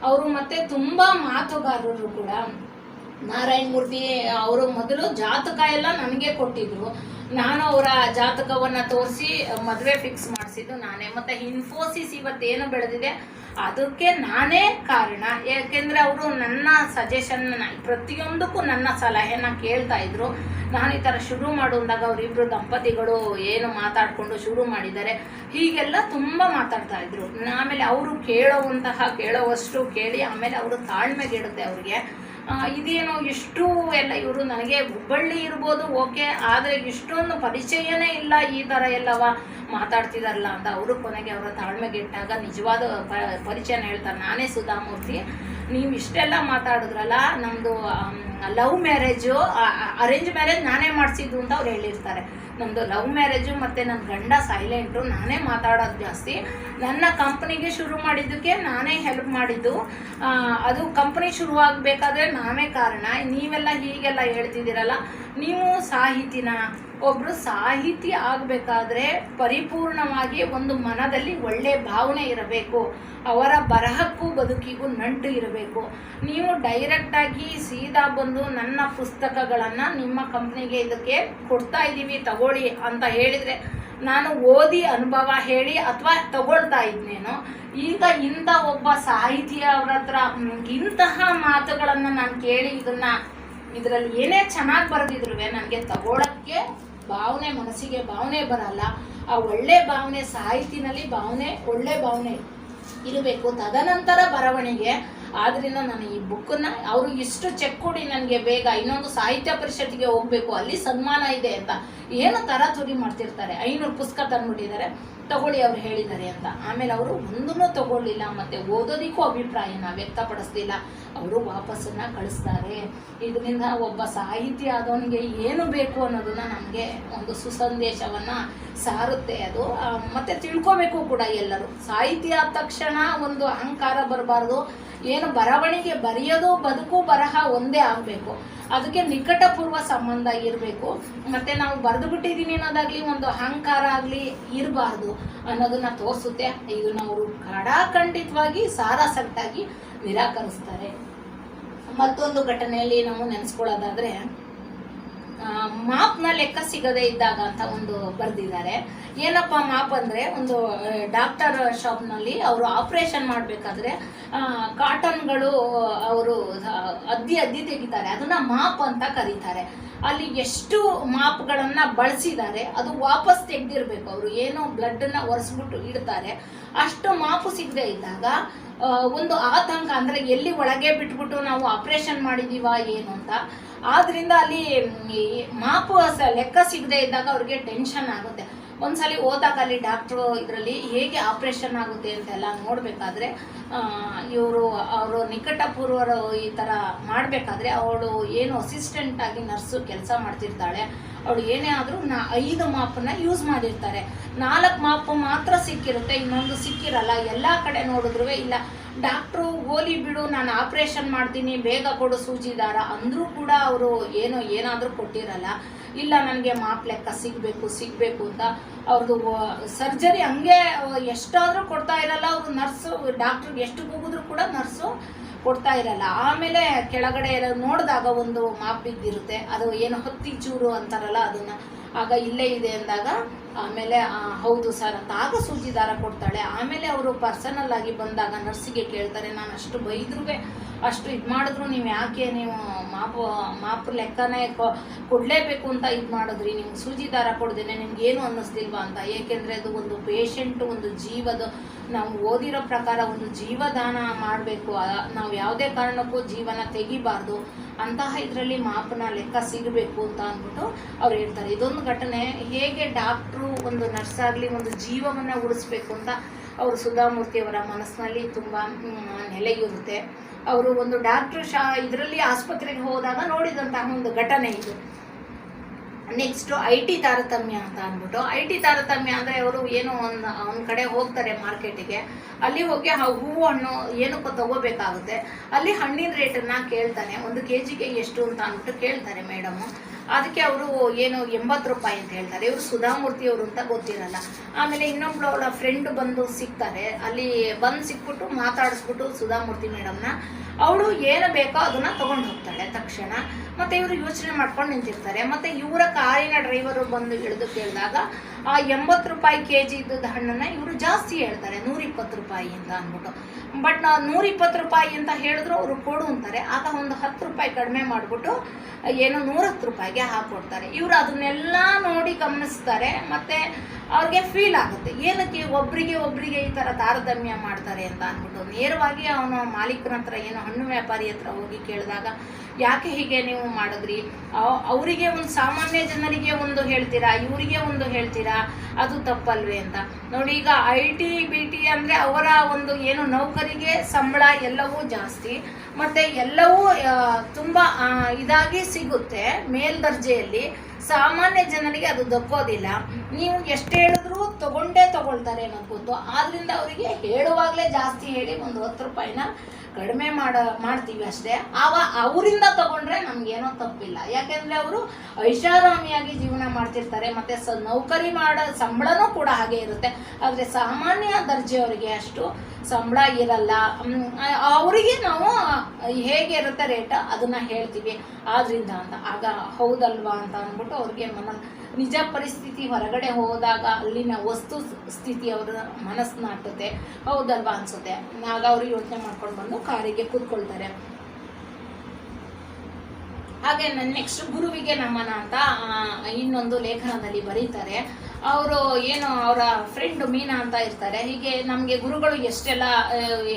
ಅವರು ಮತ್ತು ತುಂಬ ಮಾತುಗಾರರು ಕೂಡ. ನಾರಾಯಣ ಮೂರ್ತಿ ಅವರು ಮೊದಲು ಜಾತಕ ಎಲ್ಲ ನನಗೆ ಕೊಟ್ಟಿದ್ರು. ನಾನು ಅವರ ಜಾತಕವನ್ನು ತೋರಿಸಿ ಮದುವೆ ಫಿಕ್ಸ್ ಮಾಡಿಸಿದ್ದು ನಾನೇ. ಮತ್ತು ಇನ್ಫೋಸಿಸ್ ಇವತ್ತೇನು ಬೆಳೆದಿದೆ ಅದಕ್ಕೆ ನಾನೇ ಕಾರಣ. ಯಾಕೆಂದರೆ ಅವರು ನನ್ನ ಸಜೆಷನ್, ಪ್ರತಿಯೊಂದಕ್ಕೂ ನನ್ನ ಸಲಹೆನ ಕೇಳ್ತಾ ಇದ್ರು. ನಾನು ಈ ಥರ ಶುರು ಮಾಡುವಾಗ ಅವರಿಬ್ಬರು ದಂಪತಿಗಳು ಏನು ಮಾತಾಡಿಕೊಂಡು ಶುರು ಮಾಡಿದ್ದಾರೆ, ಹೀಗೆಲ್ಲ ತುಂಬ ಮಾತಾಡ್ತಾ ಇದ್ರು. ಆಮೇಲೆ ಅವರು ಕೇಳೋವಷ್ಟು ಕೇಳಿ ಆಮೇಲೆ ಅವರು ತಾಳ್ಮೆಗೆಡುತ್ತೆ ಅವ್ರಿಗೆ. ಇದೇನೋ ಇಷ್ಟು ಎಲ್ಲ ಇವರು ನನಗೆ ಹುಬ್ಬಳ್ಳಿ ಇರ್ಬೋದು ಓಕೆ, ಆದರೆ ಇಷ್ಟೊಂದು ಪರಿಚಯನೇ ಇಲ್ಲ, ಈ ಥರ ಎಲ್ಲವ ಮಾತಾಡ್ತಿದಾರಲ್ಲ ಅಂತ ಅವರು ಕೊನೆಗೆ ಅವರ ತಾಳ್ಮೆಗೆಟ್ಟಾಗ ನಿಜವಾದ ಪರಿಚಯನ ಹೇಳ್ತಾರೆ. ನಾನೇ ಸುಧಾಮೂರ್ತಿ, ನೀವು ಇಷ್ಟೆಲ್ಲ ಮಾತಾಡಿದ್ರಲ್ಲ, ನಮ್ಮದು ಲವ್ ಮ್ಯಾರೇಜು ಅರೇಂಜ್ ಮ್ಯಾರೇಜ್ ನಾನೇ ಮಾಡಿಸಿದ್ದು ಅಂತ ಅವ್ರು ಹೇಳಿರ್ತಾರೆ. ನಮ್ಮದು ಲವ್ ಮ್ಯಾರೇಜು ಮತ್ತು ನನ್ನ ಗಂಡ ಸೈಲೆಂಟು, ನಾನೇ ಮಾತಾಡೋದು ಜಾಸ್ತಿ. ನನ್ನ ಕಂಪ್ನಿಗೆ ಶುರು ಮಾಡಿದ್ದಕ್ಕೆ ನಾನೇ ಹೆಲ್ಪ್ ಮಾಡಿದ್ದು. ಅದು ಕಂಪ್ನಿ ಶುರುವಾಗಬೇಕಾದ್ರೆ ನಾನೇ ಕಾರಣ. ನೀವೆಲ್ಲ ಹೀಗೆಲ್ಲ ಹೇಳ್ತಿದ್ದೀರಲ್ಲ, ನೀವು ಸಾಹಿತಿನ ಒಬ್ರು ಸಾಹಿತಿ ಆಗಬೇಕಾದ್ರೆ ಪರಿಪೂರ್ಣವಾಗಿ ಒಂದು ಮನದಲ್ಲಿ ಒಳ್ಳೆ ಭಾವನೆ ಇರಬೇಕು. ಅವರ ಬರಹಕ್ಕೂ ಬದುಕಿಗೂ ನಂಟು ಇರಬೇಕು. ನೀವು ಡೈರೆಕ್ಟಾಗಿ ಸೀದಾ ಬಂದು ನನ್ನ ಪುಸ್ತಕಗಳನ್ನು ನಿಮ್ಮ ಕಂಪ್ನಿಗೆ ಇದಕ್ಕೆ ಕೊಡ್ತಾ ಇದ್ದೀವಿ ತಗೊಳ್ಳಿ ಅಂತ ಹೇಳಿದರೆ ನಾನು ಓದಿ ಅನುಭವ ಹೇಳಿ ಅಥವಾ ತಗೊಳ್ತಾ ಇದ್ನೇನೋ. ಈಗ ಇಂಥ ಒಬ್ಬ ಸಾಹಿತಿಯ ಅವ್ರ ಹತ್ರ ಇಂತಹ ಮಾತುಗಳನ್ನು ನಾನು ಕೇಳಿ ಇದರಲ್ಲಿ ಏನೇ ಚೆನ್ನಾಗಿ ಬರೆದಿದ್ರು ನನಗೆ ತಗೊಳ್ಳೋಕ್ಕೆ ಭಾವನೆ, ಮನಸ್ಸಿಗೆ ಭಾವನೆ ಬರಲ್ಲ. ಆ ಒಳ್ಳೆ ಭಾವನೆ ಸಾಹಿತಿನಲ್ಲಿ ಒಳ್ಳೆ ಭಾವನೆ ಇರಬೇಕು. ತದನಂತರ ಬರವಣಿಗೆ. ಆದ್ರಿಂದ ನಾನು ಈ ಬುಕ್ಕನ್ನು ಅವರು ಇಷ್ಟು ಚೆಕ್ ಕೊಡಿ ನನಗೆ ಬೇಗ ಇನ್ನೊಂದು ಸಾಹಿತ್ಯ ಪರಿಷತ್ತಿಗೆ ಹೋಗಬೇಕು, ಅಲ್ಲಿ ಸನ್ಮಾನ ಇದೆ ಅಂತ ಏನು ತರಾತುರಿ ಮಾಡ್ತಿರ್ತಾರೆ. 500 ಪುಸ್ತಕ ತಂದ್ಬಿಟ್ಟಿದ್ದಾರೆ, ತಗೊಳ್ಳಿ ಅವ್ರು ಹೇಳಿದ್ದಾರೆ ಅಂತ. ಆಮೇಲೆ ಅವರು ಒಂದೂ ತಗೊಳ್ಳಿಲ್ಲ, ಮತ್ತು ಓದೋದಕ್ಕೂ ಅಭಿಪ್ರಾಯನ ವ್ಯಕ್ತಪಡಿಸ್ಲಿಲ್ಲ. ಅವರು ವಾಪಸ್ಸನ್ನು ಕಳಿಸ್ತಾರೆ. ಇದರಿಂದ ಒಬ್ಬ ಸಾಹಿತಿ ಆದವನಿಗೆ ಏನು ಬೇಕು ಅನ್ನೋದನ್ನ ನಮಗೆ ಒಂದು ಸುಸಂದೇಶವನ್ನು ಸಾರುತ್ತೆ. ಅದು ಮತ್ತು ತಿಳ್ಕೋಬೇಕು ಕೂಡ ಎಲ್ಲರೂ. ಸಾಹಿತಿ ಆದ ತಕ್ಷಣ ಒಂದು ಅಹಂಕಾರ ಬರಬಾರ್ದು. ಏನು ಬರವಣಿಗೆ ಬರೆಯೋದು ಬದುಕು ಬರಹ ಒಂದೇ ಆಗಬೇಕು. ಅದಕ್ಕೆ ನಿಕಟಪೂರ್ವ ಸಂಬಂಧ ಇರಬೇಕು. ಮತ್ತು ನಾವು ಬರೆದು ಬಿಟ್ಟಿದ್ದೀನಿ ಅನ್ನೋದಾಗಲಿ ಒಂದು ಅಹಂಕಾರ ಆಗಲಿ ಇರಬಾರ್ದು ಅನ್ನೋದನ್ನು ತೋರಿಸುತ್ತೆ. ಇದನ್ನು ಅವರು ಖಡಾಖಂಡಿತವಾಗಿ ಸಾರಾಸಟ್ಟಾಗಿ ನಿರಾಕರಿಸ್ತಾರೆ. ಮತ್ತೊಂದು ಘಟನೆಯಲ್ಲಿ ನಾವು ನೆನೆಸ್ಕೊಳ್ಳೋದಾದರೆ, ಮಾಪ್ನ ಲೆಕ್ಕ ಸಿಗದೇ ಇದ್ದಾಗ ಅಂತ ಒಂದು ಬರೆದಿದ್ದಾರೆ. ಏನಪ್ಪ ಮಾಪ್ ಅಂದರೆ, ಒಂದು ಡಾಕ್ಟರ್ ಶಾಪ್ನಲ್ಲಿ ಅವರು ಆಪ್ರೇಷನ್ ಮಾಡಬೇಕಾದ್ರೆ ಕಾಟನ್ಗಳು ಅವರು ಅದ್ದಿ ತೆಗಿತಾರೆ, ಅದನ್ನು ಮಾಪ್ ಅಂತ ಕರೀತಾರೆ. ಅಲ್ಲಿ ಎಷ್ಟು ಮಾಪ್ಗಳನ್ನು ಬಳಸಿದ್ದಾರೆ ಅದು ವಾಪಸ್ ತೆಗೆದಿರ್ಬೇಕು. ಅವರು ಏನೋ ಬ್ಲಡ್ಡನ್ನು ಒರೆಸ್ಬಿಟ್ಟು ಇಡ್ತಾರೆ. ಅಷ್ಟು ಮಾಪು ಸಿಗದೆ ಇದ್ದಾಗ ಒಂದು ಆತಂಕ, ಅಂದರೆ ಎಲ್ಲಿ ಒಳಗೆ ಬಿಟ್ಬಿಟ್ಟು ನಾವು ಆಪ್ರೇಷನ್ ಮಾಡಿದೀವ ಏನು ಅಂತ. ಆದ್ರಿಂದ ಅಲ್ಲಿ ಮಾಪು ಲೆಕ್ಕ ಸಿಗದೆ ಇದ್ದಾಗ ಅವ್ರಿಗೆ ಟೆನ್ಷನ್ ಆಗುತ್ತೆ. ಒಂದ್ಸಲಿ ಹೋದಾಗ ಅಲ್ಲಿ ಡಾಕ್ಟ್ರು ಇದರಲ್ಲಿ ಹೇಗೆ ಆಪ್ರೇಷನ್ ಆಗುತ್ತೆ ಅಂತೆಲ್ಲ ನೋಡಬೇಕಾದ್ರೆ ಅವರು ನಿಕಟಪೂರ್ವರು ಈ ಥರ ಮಾಡಬೇಕಾದ್ರೆ ಅವಳು ಏನು ಅಸಿಸ್ಟೆಂಟ್ ಆಗಿ ನರ್ಸು ಕೆಲಸ ಮಾಡ್ತಿರ್ತಾಳೆ. ಅವಳು ಏನೇ ಆದರೂ 5 ಮಾಪನ್ನ ಯೂಸ್ ಮಾಡಿರ್ತಾರೆ. 4 ಮಾಪು ಮಾತ್ರ ಸಿಕ್ಕಿರುತ್ತೆ, ಇನ್ನೊಂದು ಸಿಕ್ಕಿರಲ್ಲ. ಎಲ್ಲ ಕಡೆ ನೋಡಿದ್ರು ಇಲ್ಲ. ಡಾಕ್ಟ್ರು ಹೋಲಿ ಬಿಡು, ನಾನು ಆಪ್ರೇಷನ್ ಮಾಡ್ತೀನಿ, ಬೇಗ ಕೊಡು ಸೂಜಿ ದಾರ ಅಂದರೂ ಕೂಡ ಅವರು ಏನಾದರೂ ಕೊಟ್ಟಿರಲ್ಲ. ಇಲ್ಲ ನನಗೆ ಮಾಪ್ ಲೆಕ್ಕ ಸಿಗಬೇಕು ಅಂತ ಅವ್ರದ್ದು ಸರ್ಜರಿ ಹಂಗೆ ಎಷ್ಟಾದರೂ ಕೊಡ್ತಾ ಇರಲ್ಲ. ಅವರು ನರ್ಸು ಡಾಕ್ಟ್ರಿಗೆ ಎಷ್ಟು ಕೂಗಿದ್ರು ಕೂಡ ನರ್ಸು ಕೊಡ್ತಾ ಇರಲ್ಲ. ಆಮೇಲೆ ಕೆಳಗಡೆ ನೋಡಿದಾಗ ಒಂದು ಮಾಪ್ ಬಿದ್ದಿರುತ್ತೆ, ಅದು ಏನು ಹತ್ತಿ ಚೂರು ಅಂತಾರಲ್ಲ ಅದನ್ನು. ಆಗ ಇಲ್ಲೇ ಇದೆ ಅಂದಾಗ ಆಮೇಲೆ ಹೌದು ಸರ್ ಅಂತ ಆಗ ಸೂಜಿ ದಾರ ಕೊಡ್ತಾಳೆ. ಆಮೇಲೆ ಅವರು ಪರ್ಸನಲ್ ಆಗಿ ಬಂದಾಗ ನರ್ಸಿಗೆ ಕೇಳ್ತಾರೆ, ನಾನು ಅಷ್ಟು ಬೈದ್ರೂ ಅಷ್ಟು ಇದು ಮಾಡಿದ್ರು ನೀವು ಯಾಕೆ ನೀವು ಮಾಪು ಲೆಕ್ಕನೇ ಕೊಡಲೇಬೇಕು ಅಂತ ಇದು ಮಾಡಿದ್ರಿ, ನಿಮ್ಗೆ ಸೂಜಿ ದಾರ ಕೊಡ್ದೇನೆ ನಿಮ್ಗೆ ಏನು ಅನ್ನಿಸ್ತಿಲ್ವಾ ಅಂತ. ಏಕೆಂದರೆ ಅದು ಒಂದು ಪೇಷಂಟ್, ಒಂದು ಜೀವದ, ನಾವು ಓದಿರೋ ಪ್ರಕಾರ ಒಂದು ಜೀವದಾನ ಮಾಡಬೇಕು. ನಾವು ಯಾವುದೇ ಕಾರಣಕ್ಕೂ ಜೀವನ ತೆಗಿಬಾರ್ದು. ಅಂತಹ ಇದರಲ್ಲಿ ಮಾಪನ ಲೆಕ್ಕ ಸಿಗಬೇಕು ಅಂತ ಅಂದ್ಬಿಟ್ಟು ಅವ್ರು ಹೇಳ್ತಾರೆ. ಇದೊಂದು ಘಟನೆ ಹೇಗೆ ಡಾಕ್ಟ್ರು ಒಂದು ನರ್ಸ್ ಆಗಲಿ ಒಂದು ಜೀವವನ್ನು ಉಳಿಸ್ಬೇಕು ಅಂತ ಅವರು ಸುಧಾಮೂರ್ತಿಯವರ ಮನಸ್ಸಿನಲ್ಲಿ ತುಂಬ ನೆಲೆಯೂರುತ್ತೆ. ಅವರು ಒಂದು ಡಾಕ್ಟ್ರು ಇದರಲ್ಲಿ ಆಸ್ಪತ್ರೆಗೆ ಹೋದಾಗ ನೋಡಿದಂತಹ ಒಂದು ಘಟನೆ ಇದು. ನೆಕ್ಸ್ಟು IT ತಾರತಮ್ಯ ಅಂತ ಅಂದ್ಬಿಟ್ಟು. IT ತಾರತಮ್ಯ ಅಂದರೆ ಅವರು ಏನೋ ಒಂದು ಕಡೆ ಹೋಗ್ತಾರೆ ಮಾರ್ಕೆಟಿಗೆ. ಅಲ್ಲಿ ಹೋಗಿ ಹೂವು ಹಣ್ಣು ಏನಕ್ಕೂ ತಗೋಬೇಕಾಗುತ್ತೆ. ಅಲ್ಲಿ ಹಣ್ಣಿನ ರೇಟನ್ನು ಕೇಳ್ತಾನೆ, 1 kg ಎಷ್ಟು ಅಂತ ಅಂದ್ಬಿಟ್ಟು ಕೇಳ್ತಾರೆ ಮೇಡಮು. ಅದಕ್ಕೆ ಅವರು ಏನು 80 ರೂಪಾಯಿ ಅಂತ ಹೇಳ್ತಾರೆ. ಇವರು ಸುಧಾಮೂರ್ತಿಯವರು ಅಂತ ಗೊತ್ತಿರಲ್ಲ. ಆಮೇಲೆ ಇನ್ನೊಬ್ಳು ಅವಳ ಫ್ರೆಂಡ್ ಬಂದು ಸಿಗ್ತಾರೆ. ಅಲ್ಲಿ ಬಂದು ಸಿಕ್ಬಿಟ್ಟು ಮಾತಾಡಿಸ್ಬಿಟ್ಟು ಸುಧಾಮೂರ್ತಿ ಮೇಡಮ್ನ ಅವಳು ಏನು ಬೇಕೋ ಅದನ್ನು ತೊಗೊಂಡು ಹೋಗ್ತಾಳೆ ತಕ್ಷಣ. ಮತ್ತು ಇವರು ಯೋಚನೆ ಮಾಡ್ಕೊಂಡು ನಿಂತಿರ್ತಾರೆ. ಮತ್ತು ಇವರ ಕಾರಿನ ಡ್ರೈವರು ಬಂದು ಇಳಿದು ಕೇಳಿದಾಗ ಆ 80 ರೂಪಾಯಿ kg ಇದ್ದದ ಹಣ್ಣನ್ನು ಇವರು ಜಾಸ್ತಿ ಹೇಳ್ತಾರೆ, 120 ರೂಪಾಯಿ ಅಂತ ಅಂದ್ಬಿಟ್ಟು. ಬಟ್ 120 ರೂಪಾಯಿ ಅಂತ ಹೇಳಿದ್ರು ಅವರು ಕೊಡು ಅಂತಾರೆ. ಆಗ ಒಂದು 10 ರೂಪಾಯಿ ಕಡಿಮೆ ಮಾಡಿಬಿಟ್ಟು ಏನೋ 110 ರೂಪಾಯಿಗೆ ಹಾಕ್ಕೊಡ್ತಾರೆ. ಇವರು ಅದನ್ನೆಲ್ಲ ನೋಡಿ ಗಮನಿಸ್ತಾರೆ. ಮತ್ತು ಅವ್ರಿಗೆ ಫೀಲ್ ಆಗುತ್ತೆ, ಏನಕ್ಕೆ ಒಬ್ರಿಗೆ ಈ ಥರ ತಾರತಮ್ಯ ಮಾಡ್ತಾರೆ ಅಂತ ಅಂದ್ಬಿಟ್ಟು. ನೇರವಾಗಿ ಅವನು ಮಾಲೀಕನ ಹತ್ರ, ಏನೋ ಹಣ್ಣು ವ್ಯಾಪಾರಿ ಹತ್ರ ಹೋಗಿ ಕೇಳಿದಾಗ, ಯಾಕೆ ಹೀಗೆ ನೀವು ಮಾಡಿದ್ರಿ, ಅವರಿಗೆ ಒಂದು ಸಾಮಾನ್ಯ ಜನರಿಗೆ ಒಂದು ಹೇಳ್ತೀರಾ, ಇವರಿಗೆ ಒಂದು ಹೇಳ್ತೀರಾ, ಅದು ತಪ್ಪಲ್ವೇ ಅಂತ. ನೋಡಿ, ಈಗ IT BT ಅಂದರೆ ಅವರ ಒಂದು ಏನು ನೌಕರಿಗೆ ಸಂಬಳ ಎಲ್ಲವೂ ಜಾಸ್ತಿ, ಮತ್ತು ಎಲ್ಲವೂ ತುಂಬ ಇದಾಗಿ ಸಿಗುತ್ತೆ ಮೇಲ್ದರ್ಜೆಯಲ್ಲಿ. ಸಾಮಾನ್ಯ ಜನರಿಗೆ ಅದು ದಕ್ಕೋದಿಲ್ಲ. ನೀವು ಎಷ್ಟು ಹೇಳಿದ್ರೂ ತಗೊಳ್ತಾರೆ ಅನ್ನೋದು ಗೊತ್ತು. ಆದ್ದರಿಂದ ಅವರಿಗೆ ಹೇಳುವಾಗಲೇ ಜಾಸ್ತಿ ಹೇಳಿ ಒಂದು 10 ರೂಪಾಯಿನ ಕಡಿಮೆ ಮಾಡ್ತೀವಿ ಅಷ್ಟೇ. ಅವರಿಂದ ತಗೊಂಡ್ರೆ ನಮ್ಗೇನೋ ತಪ್ಪಿಲ್ಲ, ಯಾಕೆಂದ್ರೆ ಅವರು ಐಷಾರಾಮಿಯಾಗಿ ಜೀವನ ಮಾಡ್ತಿರ್ತಾರೆ, ಮತ್ತೆ ನೌಕರಿ ಮಾಡೋ ಸಂಬಳನೂ ಕೂಡ ಹಾಗೆ ಇರುತ್ತೆ. ಆದರೆ ಸಾಮಾನ್ಯ ದರ್ಜೆಯವರಿಗೆ ಅಷ್ಟು ಸಂಬಳ ಇರಲ್ಲ. ಅವರಿಗೆ ನಾವು ಹೇಗೆ ಇರುತ್ತೆ ರೇಟ್ ಅದನ್ನ ಹೇಳ್ತೀವಿ ಆದ್ರಿಂದ ಅಂತ. ಆಗ ಹೌದಲ್ವಾ ಅಂತ ಅಂದ್ಬಿಟ್ಟು ಅವ್ರಿಗೆ ನಿಜ ಪರಿಸ್ಥಿತಿ ಹೊರಗಡೆ ಹೋದಾಗ ಅಲ್ಲಿನ ವಸ್ತು ಸ್ಥಿತಿ ಅವರ ಮನಸ್ಸನ್ನ ನಾಟುತ್ತೆ, ಹೌದಲ್ವಾ ಅನ್ಸುತ್ತೆ. ಆಗ ಅವರು ಯೋಚನೆ ಮಾಡ್ಕೊಂಡು ಬಂದು ಕಾರಿಗೆ ಕೂತ್ಕೊಳ್ತಾರೆ. ಹಾಗೆ ನೆಕ್ಸ್ಟ್ ಗುರುವಿಗೆ ನಮನ ಅಂತ ಇನ್ನೊಂದು ಲೇಖನದಲ್ಲಿ ಬರೀತಾರೆ. ಅವರು ಏನು ಅವರ ಫ್ರೆಂಡ್ ಮೀನಾ ಅಂತ ಇರ್ತಾರೆ. ಹೀಗೆ ನಮಗೆ ಗುರುಗಳು ಎಷ್ಟೆಲ್ಲ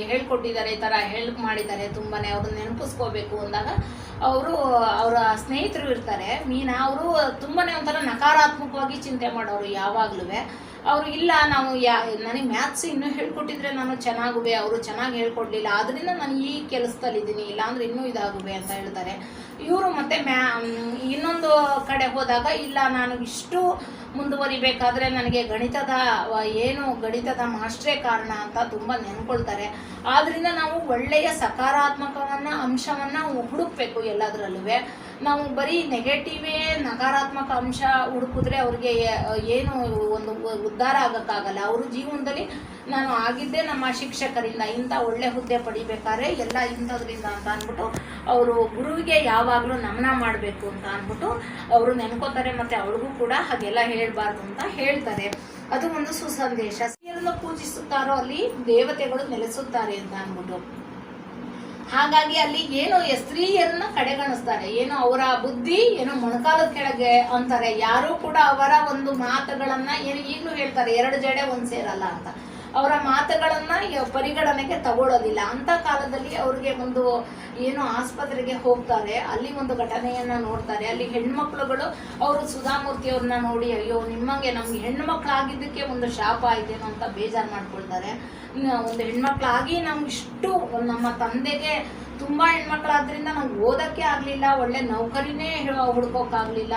ಹೇಳ್ಕೊಟ್ಟಿದ್ದಾರೆ, ಈ ಥರ ಹೆಲ್ಪ್ ಮಾಡಿದ್ದಾರೆ ತುಂಬಾನೇ, ಅವ್ರನ್ನ ನೆನಪಿಸ್ಕೋಬೇಕು ಅಂದಾಗ ಅವರು ಅವರ ಸ್ನೇಹಿತರು ಇರ್ತಾರೆ ಮೀನಾ, ಅವರು ತುಂಬಾನೇ ಒಂಥರ ನಕಾರಾತ್ಮಕವಾಗಿ ಚಿಂತೆ ಮಾಡೋರು ಯಾವಾಗ್ಲೂ. ಅವರು ಇಲ್ಲ ನಾವು ನನಗೆ ಮ್ಯಾಥ್ಸ್ ಇನ್ನೂ ಹೇಳ್ಕೊಟ್ಟಿದ್ರೆ ನಾನು ಚೆನ್ನಾಗುವೆ, ಅವರು ಚೆನ್ನಾಗಿ ಹೇಳ್ಕೊಡ್ಲಿಲ್ಲ, ಆದ್ರಿಂದ ನಾನು ಈ ಕೆಲಸದಲ್ಲಿದ್ದೀನಿ, ಇಲ್ಲಾಂದ್ರೆ ಇನ್ನೂ ಇದಾಗುವೆ ಅಂತ ಹೇಳ್ತಾರೆ. ಇವರು ಮತ್ತೆ ಇನ್ನೊಂದು ಕಡೆ ಹೋದಾಗ ಇಲ್ಲ ನಾನು ಇಷ್ಟು ಮುಂದುವರಿಬೇಕಾದ್ರೆ ನನಗೆ ಗಣಿತದ ಮಾಸ್ಟ್ರೇ ಕಾರಣ ಅಂತ ತುಂಬ ನೆನ್ಕೊಳ್ತಾರೆ. ಆದ್ರಿಂದ ನಾವು ಒಳ್ಳೆಯ ಸಕಾರಾತ್ಮಕವನ್ನ ಅಂಶವನ್ನ ಹುಡುಕ್ಬೇಕು ಎಲ್ಲದರಲ್ಲೂ. ನಾವು ಬರೀ ನೆಗೆಟಿವೇ ನಕಾರಾತ್ಮಕ ಅಂಶ ಹುಡುಕಿದ್ರೆ ಅವ್ರಿಗೆ ಏನು ಒಂದು ಉದ್ಧಾರ ಆಗಕ್ಕಾಗಲ್ಲ. ಅವರು ಜೀವನದಲ್ಲಿ ನಾನು ಆಗಿದ್ದೆ ನಮ್ಮ ಶಿಕ್ಷಕರಿಂದ, ಇಂಥ ಒಳ್ಳೆ ಹುದ್ದೆ ಪಡಿಬೇಕಾದ್ರೆ ಎಲ್ಲ ಇಂಥದ್ರಿಂದ ಅಂತ ಅಂದ್ಬಿಟ್ಟು ಅವರು ಗುರುವಿಗೆ ಯಾವಾಗಲೂ ನಮನ ಮಾಡಬೇಕು ಅಂತ ಅಂದ್ಬಿಟ್ಟು ಅವರು ನೆನ್ಕೋತಾರೆ. ಮತ್ತೆ ಅವಳಿಗೂ ಕೂಡ ಹಾಗೆಲ್ಲ ಹೇಳ್ಬಾರ್ದು ಅಂತ ಹೇಳ್ತಾರೆ. ಅದು ಒಂದು ಸುಸಂದೇಶ. ಸ್ತ್ರೀಯರನ್ನು ಪೂಜಿಸುತ್ತಾರೋ ಅಲ್ಲಿ ದೇವತೆಗಳು ನೆಲೆಸುತ್ತಾರೆ ಅಂತ ಅಂದ್ಬಿಟ್ಟು. ಹಾಗಾಗಿ ಅಲ್ಲಿ ಏನು ಸ್ತ್ರೀಯರನ್ನ ಕಡೆಗಣಿಸ್ತಾರೆ, ಏನು ಅವರ ಬುದ್ಧಿ ಏನು ಮೊಣಕಾಲದ ಕೆಳಗೆ ಅಂತಾರೆ. ಯಾರು ಕೂಡ ಅವರ ಒಂದು ಮಾತುಗಳನ್ನ ಏನು ಈಗಲೂ ಹೇಳ್ತಾರೆ, 2 ಜಡೆ 1 ಸೇರಲ್ಲ ಅಂತ. ಅವರ ಮಾತುಗಳನ್ನ ಪರಿಗಣನೆಗೆ ತಗೊಳ್ಳೋದಿಲ್ಲ. ಅಂತ ಕಾಲದಲ್ಲಿ ಅವ್ರಿಗೆ ಒಂದು ಏನು ಆಸ್ಪತ್ರೆಗೆ ಹೋಗ್ತಾರೆ, ಅಲ್ಲಿ ಒಂದು ಘಟನೆಯನ್ನ ನೋಡ್ತಾರೆ. ಅಲ್ಲಿ ಹೆಣ್ಮಕ್ಳುಗಳು ಅವರು ಸುಧಾಮೂರ್ತಿ ಅವ್ರನ್ನ ನೋಡಿ ಅಯ್ಯೋ ನಿಮ್ಮಂಗೆ ನಮ್ಗೆ ಹೆಣ್ಮಕ್ಳಾಗಿದ್ದಕ್ಕೆ ಒಂದು ಶಾಪ ಆಯ್ತೇನೋ ಅಂತ ಬೇಜಾರು ಮಾಡ್ಕೊಳ್ತಾರೆ. ಒಂದು ಹೆಣ್ಮಕ್ಳಾಗಿ ನಮ್ಗೆ ಇಷ್ಟು ನಮ್ಮ ತಂದೆಗೆ ತುಂಬಾ ಹೆಣ್ಮಕ್ಳಾದ್ರಿಂದ ನಾವು ಓದಕ್ಕೆ ಆಗ್ಲಿಲ್ಲ, ಒಳ್ಳೆ ನೌಕರಿನೇ ಹುಡ್ಕೋಕ್ಕಾಗ್ಲಿಲ್ಲ,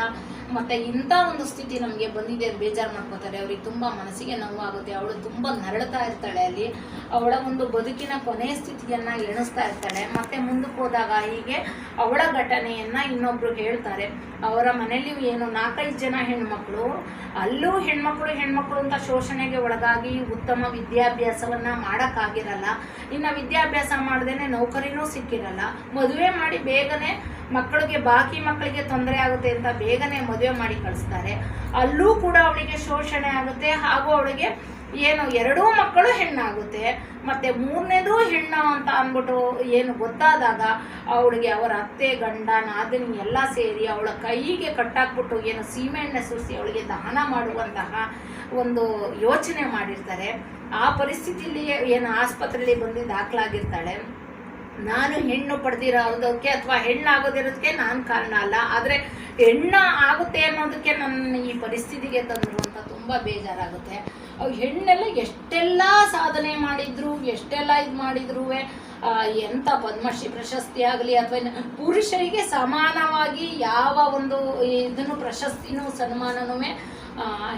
ಮತ್ತೆ ಇಂಥ ಒಂದು ಸ್ಥಿತಿ ನಮಗೆ ಬಂದಿದೆ ಬೇಜಾರು ಮಾಡ್ಕೋತಾರೆ. ಅವ್ರಿಗೆ ತುಂಬಾ ಮನಸ್ಸಿಗೆ ನೋವಾಗುತ್ತೆ. ಅವಳು ತುಂಬಾ ನರಳ್ತಾ ಇರ್ತಾಳೆ. ಅಲ್ಲಿ ಅವಳ ಒಂದು ಬದುಕಿನ ಕೊನೆಯ ಸ್ಥಿತಿಯನ್ನ ಎಣಿಸ್ತಾ ಇರ್ತಾಳೆ. ಮತ್ತೆ ಮುಂದಕ್ಕೆ ಹೋದಾಗ ಹೀಗೆ ಅವಳ ಘಟನೆಯನ್ನ ಇನ್ನೊಬ್ರು ಹೇಳ್ತಾರೆ. ಅವರ ಮನೆಯಲ್ಲಿ ಏನು 4-5 ಜನ ಹೆಣ್ಮಕ್ಳು, ಅಲ್ಲೂ ಹೆಣ್ಮಕ್ಳು ಅಂತ ಶೋಷಣೆಗೆ ಒಳಗಾಗಿ ಉತ್ತಮ ವಿದ್ಯಾಭ್ಯಾಸವನ್ನ ಮಾಡಕ್ಕಾಗಿರಲ್ಲ. ಇನ್ನು ವಿದ್ಯಾಭ್ಯಾಸ ಮಾಡದೇನೆ ನೌಕರಿನೂ ಸಿಕ್ಕಿರಲ್ಲ. ಮದುವೆ ಮಾಡಿ ಬೇಗನೆ ಬಾಕಿ ಮಕ್ಕಳಿಗೆ ತೊಂದರೆ ಆಗುತ್ತೆ ಅಂತ ಬೇಗನೆ ಮದುವೆ ಮಾಡಿ ಕಳಿಸ್ತಾರೆ. ಅಲ್ಲೂ ಕೂಡ ಅವಳಿಗೆ ಶೋಷಣೆ ಆಗುತ್ತೆ. ಹಾಗೂ ಅವಳಿಗೆ ಏನು 2 ಮಕ್ಕಳು ಹೆಣ್ಣಾಗುತ್ತೆ, ಮತ್ತೆ 3ನೇದು ಹೆಣ್ಣು ಅಂತ ಅಂದ್ಬಿಟ್ಟು ಏನು ಗೊತ್ತಾದಾಗ ಅವಳಿಗೆ ಅವರ ಅತ್ತೆ ಗಂಡ ನಾದಿನಿ ಎಲ್ಲ ಸೇರಿ ಅವಳ ಕೈಗೆ ಕಟ್ಟಾಕ್ಬಿಟ್ಟು ಏನು ಸೀಮೆಎಣ್ಣೆ ಸುರಿಸಿ ಅವಳಿಗೆ ದಹನ ಮಾಡುವಂತಹ ಒಂದು ಯೋಚನೆ ಮಾಡಿರ್ತಾರೆ. ಆ ಪರಿಸ್ಥಿತಿಯಲ್ಲಿ ಏನು ಆಸ್ಪತ್ರೆಯಲ್ಲಿ ಬಂದು ದಾಖಲಾಗಿರ್ತಾಳೆ. ನಾನು ಹೆಣ್ಣು ಪಡೆದಿರೋದಕ್ಕೆ ಅಥವಾ ಹೆಣ್ಣಾಗೋದಿರೋದಕ್ಕೆ ನಾನು ಕಾರಣ ಅಲ್ಲ, ಆದರೆ ಹೆಣ್ಣ ಆಗುತ್ತೆ ಅನ್ನೋದಕ್ಕೆ ನನ್ನ ಈ ಪರಿಸ್ಥಿತಿಗೆ ತಂದರು ಅಂತ ತುಂಬ ಬೇಜಾರಾಗುತ್ತೆ. ಹೆಣ್ಣೆಲ್ಲ ಎಷ್ಟೆಲ್ಲ ಸಾಧನೆ ಮಾಡಿದ್ರು, ಎಷ್ಟೆಲ್ಲ ಇದು ಮಾಡಿದ್ರು, ಎಂಥ ಪದ್ಮಶ್ರೀ ಪ್ರಶಸ್ತಿ ಆಗಲಿ ಅಥವಾ ಪುರುಷರಿಗೆ ಸಮಾನವಾಗಿ ಯಾವ ಒಂದು ಇದನ್ನು ಪ್ರಶಸ್ತಿನೂ ಸನ್ಮಾನನೂ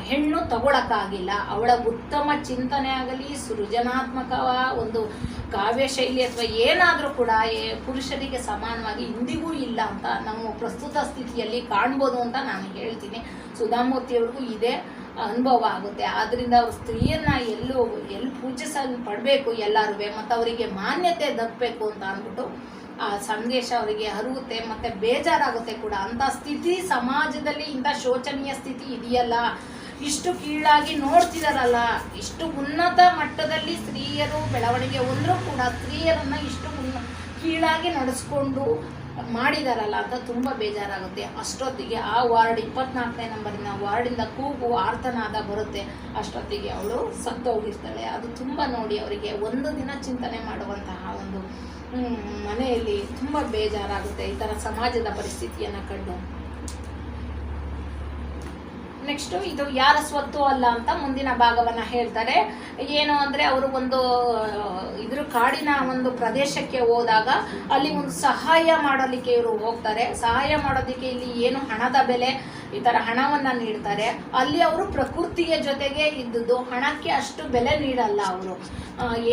ಹೆಣ್ಣು ತಗೊಳಕ್ಕಾಗಿಲ್ಲ. ಅವಳ ಉತ್ತಮ ಚಿಂತನೆ ಆಗಲಿ, ಸೃಜನಾತ್ಮಕ ಒಂದು ಕಾವ್ಯ ಶೈಲಿ ಅಥವಾ ಏನಾದರೂ ಕೂಡ ಪುರುಷರಿಗೆ ಸಮಾನವಾಗಿ ಇಂದಿಗೂ ಇಲ್ಲ ಅಂತ ನಾವು ಪ್ರಸ್ತುತ ಸ್ಥಿತಿಯಲ್ಲಿ ಕಾಣ್ಬೋದು ಅಂತ ನಾನು ಹೇಳ್ತೀನಿ. ಸುಧಾಮೂರ್ತಿಯವ್ರಿಗೂ ಇದೇ ಅನುಭವ ಆಗುತ್ತೆ. ಆದ್ದರಿಂದ ಅವರು ಸ್ತ್ರೀಯನ್ನ ಎಲ್ಲಿ ಪೂಜಿಸಲ್ಪಡಬೇಕು ಎಲ್ಲರೂ, ಮತ್ತು ಅವರಿಗೆ ಮಾನ್ಯತೆ ದಕ್ಕಬೇಕು ಅಂತ ಅಂದ್ಬಿಟ್ಟು ಆ ಸಂದೇಶ ಅವರಿಗೆ ಹರಿಯುತ್ತೆ. ಮತ್ತು ಬೇಜಾರಾಗುತ್ತೆ ಕೂಡ. ಅಂಥ ಸ್ಥಿತಿ ಸಮಾಜದಲ್ಲಿ ಇಂಥ ಶೋಚನೀಯ ಸ್ಥಿತಿ ಇದೆಯಲ್ಲ, ಇಷ್ಟು ಕೀಳಾಗಿ ನೋಡ್ತಿದಾರಲ್ಲ, ಇಷ್ಟು ಉನ್ನತ ಮಟ್ಟದಲ್ಲಿ ಸ್ತ್ರೀಯರು ಬೆಳವಣಿಗೆ ಹೊಂದರೂ ಕೂಡ ಸ್ತ್ರೀಯರನ್ನು ಇಷ್ಟು ಕೀಳಾಗಿ ನಡೆಸ್ಕೊಂಡು ಮಾಡಿದಾರಲ್ಲ ಅಂತ ತುಂಬ ಬೇಜಾರಾಗುತ್ತೆ. ಅಷ್ಟೊತ್ತಿಗೆ ಆ ವಾರ್ಡ್ 24ನೇ ನಂಬರಿನ ವಾರ್ಡಿಂದ ಕೂಗು ಆರ್ತನಾದ ಬರುತ್ತೆ. ಅಷ್ಟೊತ್ತಿಗೆ ಅವಳು ಸತ್ತೋಗಿರ್ತಾಳೆ. ಅದು ತುಂಬ ನೋಡಿ ಅವರಿಗೆ ಒಂದು ದಿನ ಚಿಂತನೆ ಮಾಡುವಂತಹ ಒಂದು ಮನೆಯಲ್ಲಿ ತುಂಬ ಬೇಜಾರಾಗುತ್ತೆ ಈ ಥರ ಸಮಾಜದ ಪರಿಸ್ಥಿತಿಯನ್ನು ಕಂಡು. ನೆಕ್ಸ್ಟು ಇದು ಯಾರ ಸ್ವತ್ತು ಅಲ್ಲ ಅಂತ ಮುಂದಿನ ಭಾಗವನ್ನು ಹೇಳ್ತಾರೆ. ಏನು ಅಂದರೆ ಅವರು ಒಂದು ಇದ್ರ ಕಾಡಿನ ಒಂದು ಪ್ರದೇಶಕ್ಕೆ ಹೋದಾಗ ಅಲ್ಲಿ ಒಂದು ಸಹಾಯ ಮಾಡಲಿಕ್ಕೆ ಇವರು ಹೋಗ್ತಾರೆ. ಸಹಾಯ ಮಾಡೋದಕ್ಕೆ ಇಲ್ಲಿ ಏನು ಹಣದ ಬೆಲೆ ಈ ಥರ ಹಣವನ್ನು ನೀಡ್ತಾರೆ. ಅಲ್ಲಿ ಅವರು ಪ್ರಕೃತಿಯ ಜೊತೆಗೆ ಇದ್ದದ್ದು, ಹಣಕ್ಕೆ ಅಷ್ಟು ಬೆಲೆ ನೀಡಲ್ಲ ಅವರು.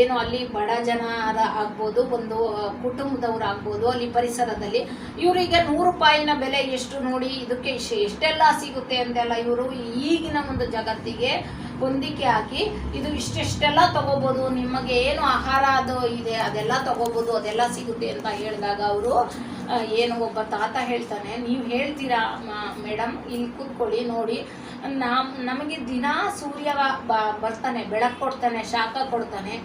ಏನು ಅಲ್ಲಿ ಬಡ ಜನರ ಆಗ್ಬೋದು, ಒಂದು ಕುಟುಂಬದವ್ರು ಆಗ್ಬೋದು, ಅಲ್ಲಿ ಪರಿಸರದಲ್ಲಿ ಇವರಿಗೆ 100 ರೂಪಾಯಿನ ಬೆಲೆ ಎಷ್ಟು ನೋಡಿ, ಇದಕ್ಕೆ ಎಷ್ಟೆಲ್ಲ ಸಿಗುತ್ತೆ ಅಂತೆಲ್ಲ ಇವರು ಈಗಿನ ಒಂದು ಜಗತ್ತಿಗೆ ಹೊಂದಿಕೆ ಹಾಕಿ ಇದು ಇಷ್ಟೆಷ್ಟೆಲ್ಲ ತಗೋಬೋದು, ನಿಮಗೆ ಏನು ಆಹಾರ ಅದು ಇದೆ ಅದೆಲ್ಲ ತಗೋಬೋದು, ಅದೆಲ್ಲ ಸಿಗುತ್ತೆ ಅಂತ ಹೇಳಿದಾಗ ಅವರು ಏನು ಒಬ್ಬ ತಾತ ಹೇಳ್ತಾನೆ, ನೀವು ಹೇಳ್ತೀರಾ ಮೇಡಮ್, ಇಲ್ಲಿ ಕೂತ್ಕೊಳ್ಳಿ ನೋಡಿ, ನಮಗೆ ದಿನ ಸೂರ್ಯ ಬರ್ತಾನೆ, ಬೆಳಕು ಕೊಡ್ತಾನೆ, ಶಾಖ ಕೊಡ್ತಾನೆ,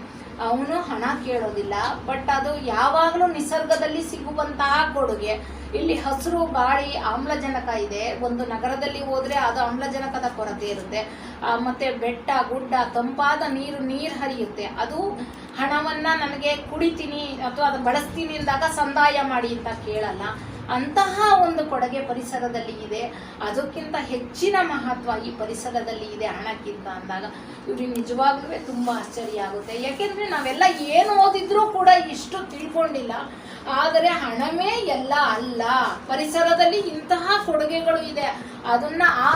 ಅವನು ಹಣ ಕೇಳೋದಿಲ್ಲ. ಬಟ್ ಅದು ಯಾವಾಗಲೂ ನಿಸರ್ಗದಲ್ಲಿ ಸಿಗುವಂತಹ ಕೊಡುಗೆ. ಇಲ್ಲಿ ಹಸಿರು ಗಾಳಿ, ಆಮ್ಲಜನಕ ಇದೆ. ಒಂದು ನಗರದಲ್ಲಿ ಹೋದರೆ ಅದು ಆಮ್ಲಜನಕದ ಕೊರತೆ ಇರುತ್ತೆ. ಮತ್ತು ಬೆಟ್ಟ ಗುಡ್ಡ, ತಂಪಾದ ನೀರು ಹರಿಯುತ್ತೆ. ಅದು ಹಣವನ್ನು ನನಗೆ ಕುಡಿತೀನಿ ಅಥವಾ ಅದು ಬಳಸ್ತೀನಿ ಅಂದಾಗ ಸಂದಾಯ ಮಾಡಿ ಅಂತ ಕೇಳಲ್ಲ. ಅಂತಹ ಒಂದು ಕೊಡುಗೆ ಪರಿಸರದಲ್ಲಿ ಇದೆ. ಅದಕ್ಕಿಂತ ಹೆಚ್ಚಿನ ಮಹತ್ವ ಈ ಪರಿಸರದಲ್ಲಿ ಇದೆ ಹಣಕ್ಕಿಂತ ಅಂದಾಗ ಇವ್ರಿಗೆ ನಿಜವಾಗ್ಲೂ ತುಂಬ ಆಶ್ಚರ್ಯ ಆಗುತ್ತೆ. ಯಾಕೆಂದರೆ ನಾವೆಲ್ಲ ಏನು ಓದಿದ್ರೂ ಕೂಡ ಇಷ್ಟು ತಿಳ್ಕೊಂಡಿಲ್ಲ. ಆದರೆ ಹಣವೇ ಎಲ್ಲ ಅಲ್ಲ, ಪರಿಸರದಲ್ಲಿ ಇಂತಹ ಕೊಡುಗೆಗಳು ಇದೆ. ಅದನ್ನ ಆ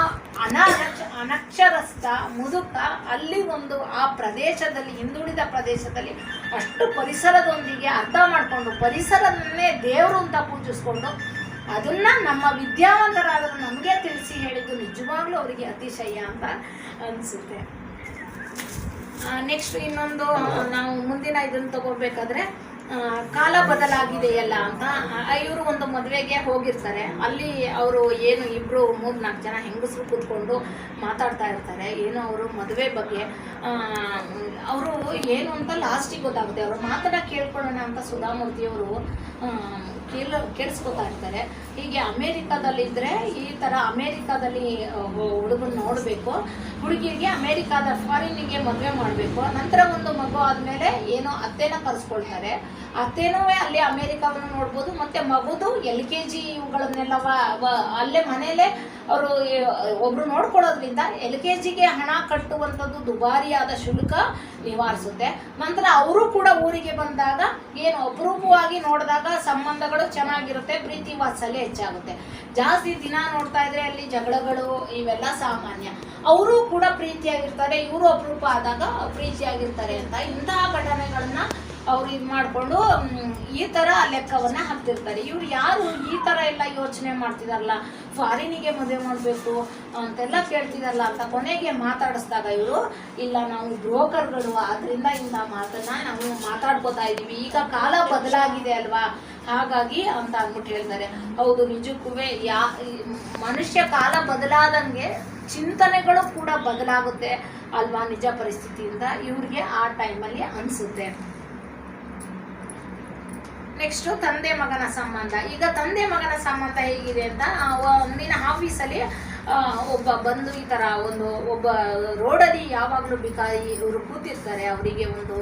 ಅನಕ್ಷರಸ್ಥ ಮುದುಕ ಅಲ್ಲಿ ಒಂದು ಆ ಪ್ರದೇಶದಲ್ಲಿ, ಹಿಂದುಳಿದ ಪ್ರದೇಶದಲ್ಲಿ ಅಷ್ಟು ಪರಿಸರದೊಂದಿಗೆ ಅರ್ಥ ಮಾಡಿಕೊಂಡು ಪರಿಸರದನ್ನೇ ದೇವರು ಅಂತ ಪೂಜಿಸ್ಕೊಂಡು ಅದನ್ನ ನಮ್ಮ ವಿದ್ಯಾವಂತರಾದರೂ ನಮಗೆ ತಿಳಿಸಿ ಹೇಳಿದ್ದು ನಿಜವಾಗ್ಲೂ ಅವರಿಗೆ ಅತಿಶಯ ಅಂತ ಅನಿಸುತ್ತೆ. ನೆಕ್ಸ್ಟ್ ಇನ್ನೊಂದು ನಾವು ಮುಂದಿನ ಇದನ್ನು ತಗೋಬೇಕಾದ್ರೆ ಕಾಲ ಬದಲಾಗಿದೆಯಲ್ಲ ಅಂತ ಇವರು ಒಂದು ಮದುವೆಗೆ ಹೋಗಿರ್ತಾರೆ. ಅಲ್ಲಿ ಅವರು ಏನು 2-3-4 ಜನ ಹೆಂಗಸರು ಕೂತ್ಕೊಂಡು ಮಾತಾಡ್ತಾ ಇರ್ತಾರೆ. ಏನು ಅವರು ಮದುವೆ ಬಗ್ಗೆ ಅವರು ಏನು ಅಂತ ಲಾಸ್ಟಿಗೆ ಗೊತ್ತಾಗುತ್ತೆ. ಅವರು ಮಾತನ್ನ ಕೇಳ್ಕೊಳ್ಳೋಣ ಅಂತ ಸುಧಾಮೂರ್ತಿಯವರು ಕೇಳಿಸ್ಕೊತಾ ಇರ್ತಾರೆ. ಹೀಗೆ ಅಮೇರಿಕಾದಲ್ಲಿದ್ದರೆ ಈ ಥರ ಅಮೇರಿಕಾದಲ್ಲಿ ಹುಡುಗನ ನೋಡಬೇಕು, ಹುಡುಗಿಗೆ ಅಮೇರಿಕಾದ ಫಾರಿನ್ನಿಗೆ ಮದುವೆ ಮಾಡಬೇಕು, ನಂತರ ಒಂದು ಮಗು ಆದಮೇಲೆ ಏನೋ ಅತ್ತೆನ ಕರೆಸ್ಕೊಳ್ತಾರೆ. ಅತ್ತೇನೂ ಅಲ್ಲಿ ಅಮೇರಿಕಾವನ್ನು ನೋಡ್ಬೋದು. ಮತ್ತು ಮಗುದು LKG ಇವುಗಳನ್ನೆಲ್ಲ ಅಲ್ಲೇ ಮನೆಯಲ್ಲೇ ಅವರು ಒಬ್ರು ನೋಡ್ಕೊಳ್ಳೋದ್ರಿಂದ LKGಗೆ ಹಣ ಕಟ್ಟುವಂಥದ್ದು ದುಬಾರಿಯಾದ ಶುಲ್ಕ ನಿವಾರಿಸುತ್ತೆ. ನಂತರ ಅವರು ಕೂಡ ಊರಿಗೆ ಬಂದಾಗ ಏನು ಅಪರೂಪವಾಗಿ ನೋಡಿದಾಗ ಸಂಬಂಧಗಳು ಚೆನ್ನಾಗಿರುತ್ತೆ, ಪ್ರೀತಿ ವಾತ್ಸಲ್ಯ ಹೆಚ್ಚಾಗುತ್ತೆ. ಜಾಸ್ತಿ ದಿನ ನೋಡ್ತಾ ಇದ್ರೆ ಅಲ್ಲಿ ಜಗಳಗಳು ಇವೆಲ್ಲ ಸಾಮಾನ್ಯ. ಅವರು ಕೂಡ ಪ್ರೀತಿಯಾಗಿರ್ತಾರೆ, ಇವರು ಅಪರೂಪ ಆದಾಗ ಪ್ರೀತಿಯಾಗಿರ್ತಾರೆ ಅಂತ ಇಂತಹ ಘಟನೆಗಳನ್ನ ಅವ್ರು ಇದು ಮಾಡಿಕೊಂಡು ಈ ಥರ ಲೆಕ್ಕವನ್ನು ಹಾಕ್ತಿರ್ತಾರೆ. ಇವ್ರು ಯಾರು ಈ ಥರ ಎಲ್ಲ ಯೋಚನೆ ಮಾಡ್ತಿದಾರಲ್ಲ, ಫಾರಿನಿಗೆ ಮದುವೆ ಮಾಡಬೇಕು ಅಂತೆಲ್ಲ ಕೇಳ್ತಿದಾರಲ್ಲ ಅಂತ ಕೊನೆಗೆ ಮಾತಾಡಿಸಿದಾಗ ಇವರು ಇಲ್ಲ, ನಾವು ಬ್ರೋಕರ್ಗಳು, ಆದ್ರಿಂದ ಇಂಥ ಮಾತನ್ನ ನಾವು ಮಾತಾಡ್ಕೋತಾ ಇದ್ದೀವಿ, ಈಗ ಕಾಲ ಬದಲಾಗಿದೆ ಅಲ್ವಾ, ಹಾಗಾಗಿ ಅಂತ ಅಂದ್ಬಿಟ್ಟು ಹೇಳ್ತಾರೆ. ಹೌದು, ನಿಜಕ್ಕೂ ಮನುಷ್ಯ ಕಾಲ ಬದಲಾದಂಗೆ ಚಿಂತನೆಗಳು ಕೂಡ ಬದಲಾಗುತ್ತೆ ಅಲ್ವಾ, ನಿಜ ಪರಿಸ್ಥಿತಿಯಿಂದ ಇವ್ರಿಗೆ ಆ ಟೈಮಲ್ಲಿ ಅನಿಸುತ್ತೆ. ನೆಕ್ಸ್ಟು ತಂದೆ ಮಗನ ಸಂಬಂಧ. ಈಗ ತಂದೆ ಮಗನ ಸಂಬಂಧ ಹೇಗಿದೆ ಅಂತ ಒಂದಿನ ಆಫೀಸಲ್ಲಿ ಒಬ್ಬ ಬಂದು ಈ ಥರ ಒಬ್ಬ ರೋಡಲ್ಲಿ ಯಾವಾಗಲೂ ಇವರು ಕೂತಿರ್ತಾರೆ. ಅವರಿಗೆ ಒಂದು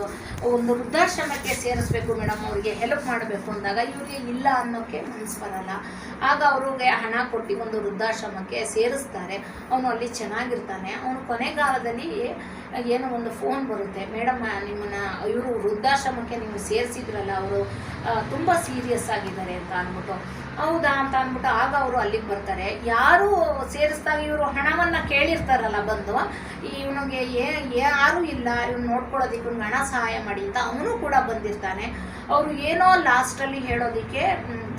ವೃದ್ಧಾಶ್ರಮಕ್ಕೆ ಸೇರಿಸ್ಬೇಕು ಮೇಡಮ್, ಅವರಿಗೆ ಹೆಲ್ಪ್ ಮಾಡಬೇಕು ಅಂದಾಗ ಇವರಿಗೆ ಇಲ್ಲ ಅನ್ನೋಕ್ಕೆ ಮನಸ್ಸು ಬರಲ್ಲ. ಆಗ ಅವ್ರಿಗೆ ಹಣ ಕೊಟ್ಟು ಒಂದು ವೃದ್ಧಾಶ್ರಮಕ್ಕೆ ಸೇರಿಸ್ತಾರೆ. ಅವನು ಅಲ್ಲಿ ಚೆನ್ನಾಗಿರ್ತಾನೆ. ಅವನು ಕೊನೆಗಾಲದಲ್ಲಿ ಏನೋ ಒಂದು ಫೋನ್ ಬರುತ್ತೆ, ಮೇಡಮ್ ನಿಮ್ಮನ್ನ ಇವರು ವೃದ್ಧಾಶ್ರಮಕ್ಕೆ ನೀವು ಸೇರಿಸಿದ್ರಲ್ಲ, ಅವರು ತುಂಬ ಸೀರಿಯಸ್ ಆಗಿದ್ದಾರೆ ಅಂತ ಅಂದ್ಬಿಟ್ಟು. ಹೌದಾ ಅಂತ ಅಂದ್ಬಿಟ್ಟು ಆಗ ಅವರು ಅಲ್ಲಿಗೆ ಬರ್ತಾರೆ. ಯಾರು ಸೇರಿಸಿದಾಗ ಇವರು ಹಣವನ್ನು ಕೇಳಿರ್ತಾರಲ್ಲ ಬಂದು, ಇವನಿಗೆ ಯಾರೂ ಇಲ್ಲ ಇವ್ನು ನೋಡ್ಕೊಳ್ಳೋದಿಕ್ಕೆ, ಇವ್ನಿಗೆ ಹಣ ಸಹಾಯ ಮಾಡಿ ಅಂತ ಅವನು ಕೂಡ ಬಂದಿರ್ತಾನೆ. ಅವರು ಏನೋ ಲಾಸ್ಟಲ್ಲಿ ಹೇಳೋದಕ್ಕೆ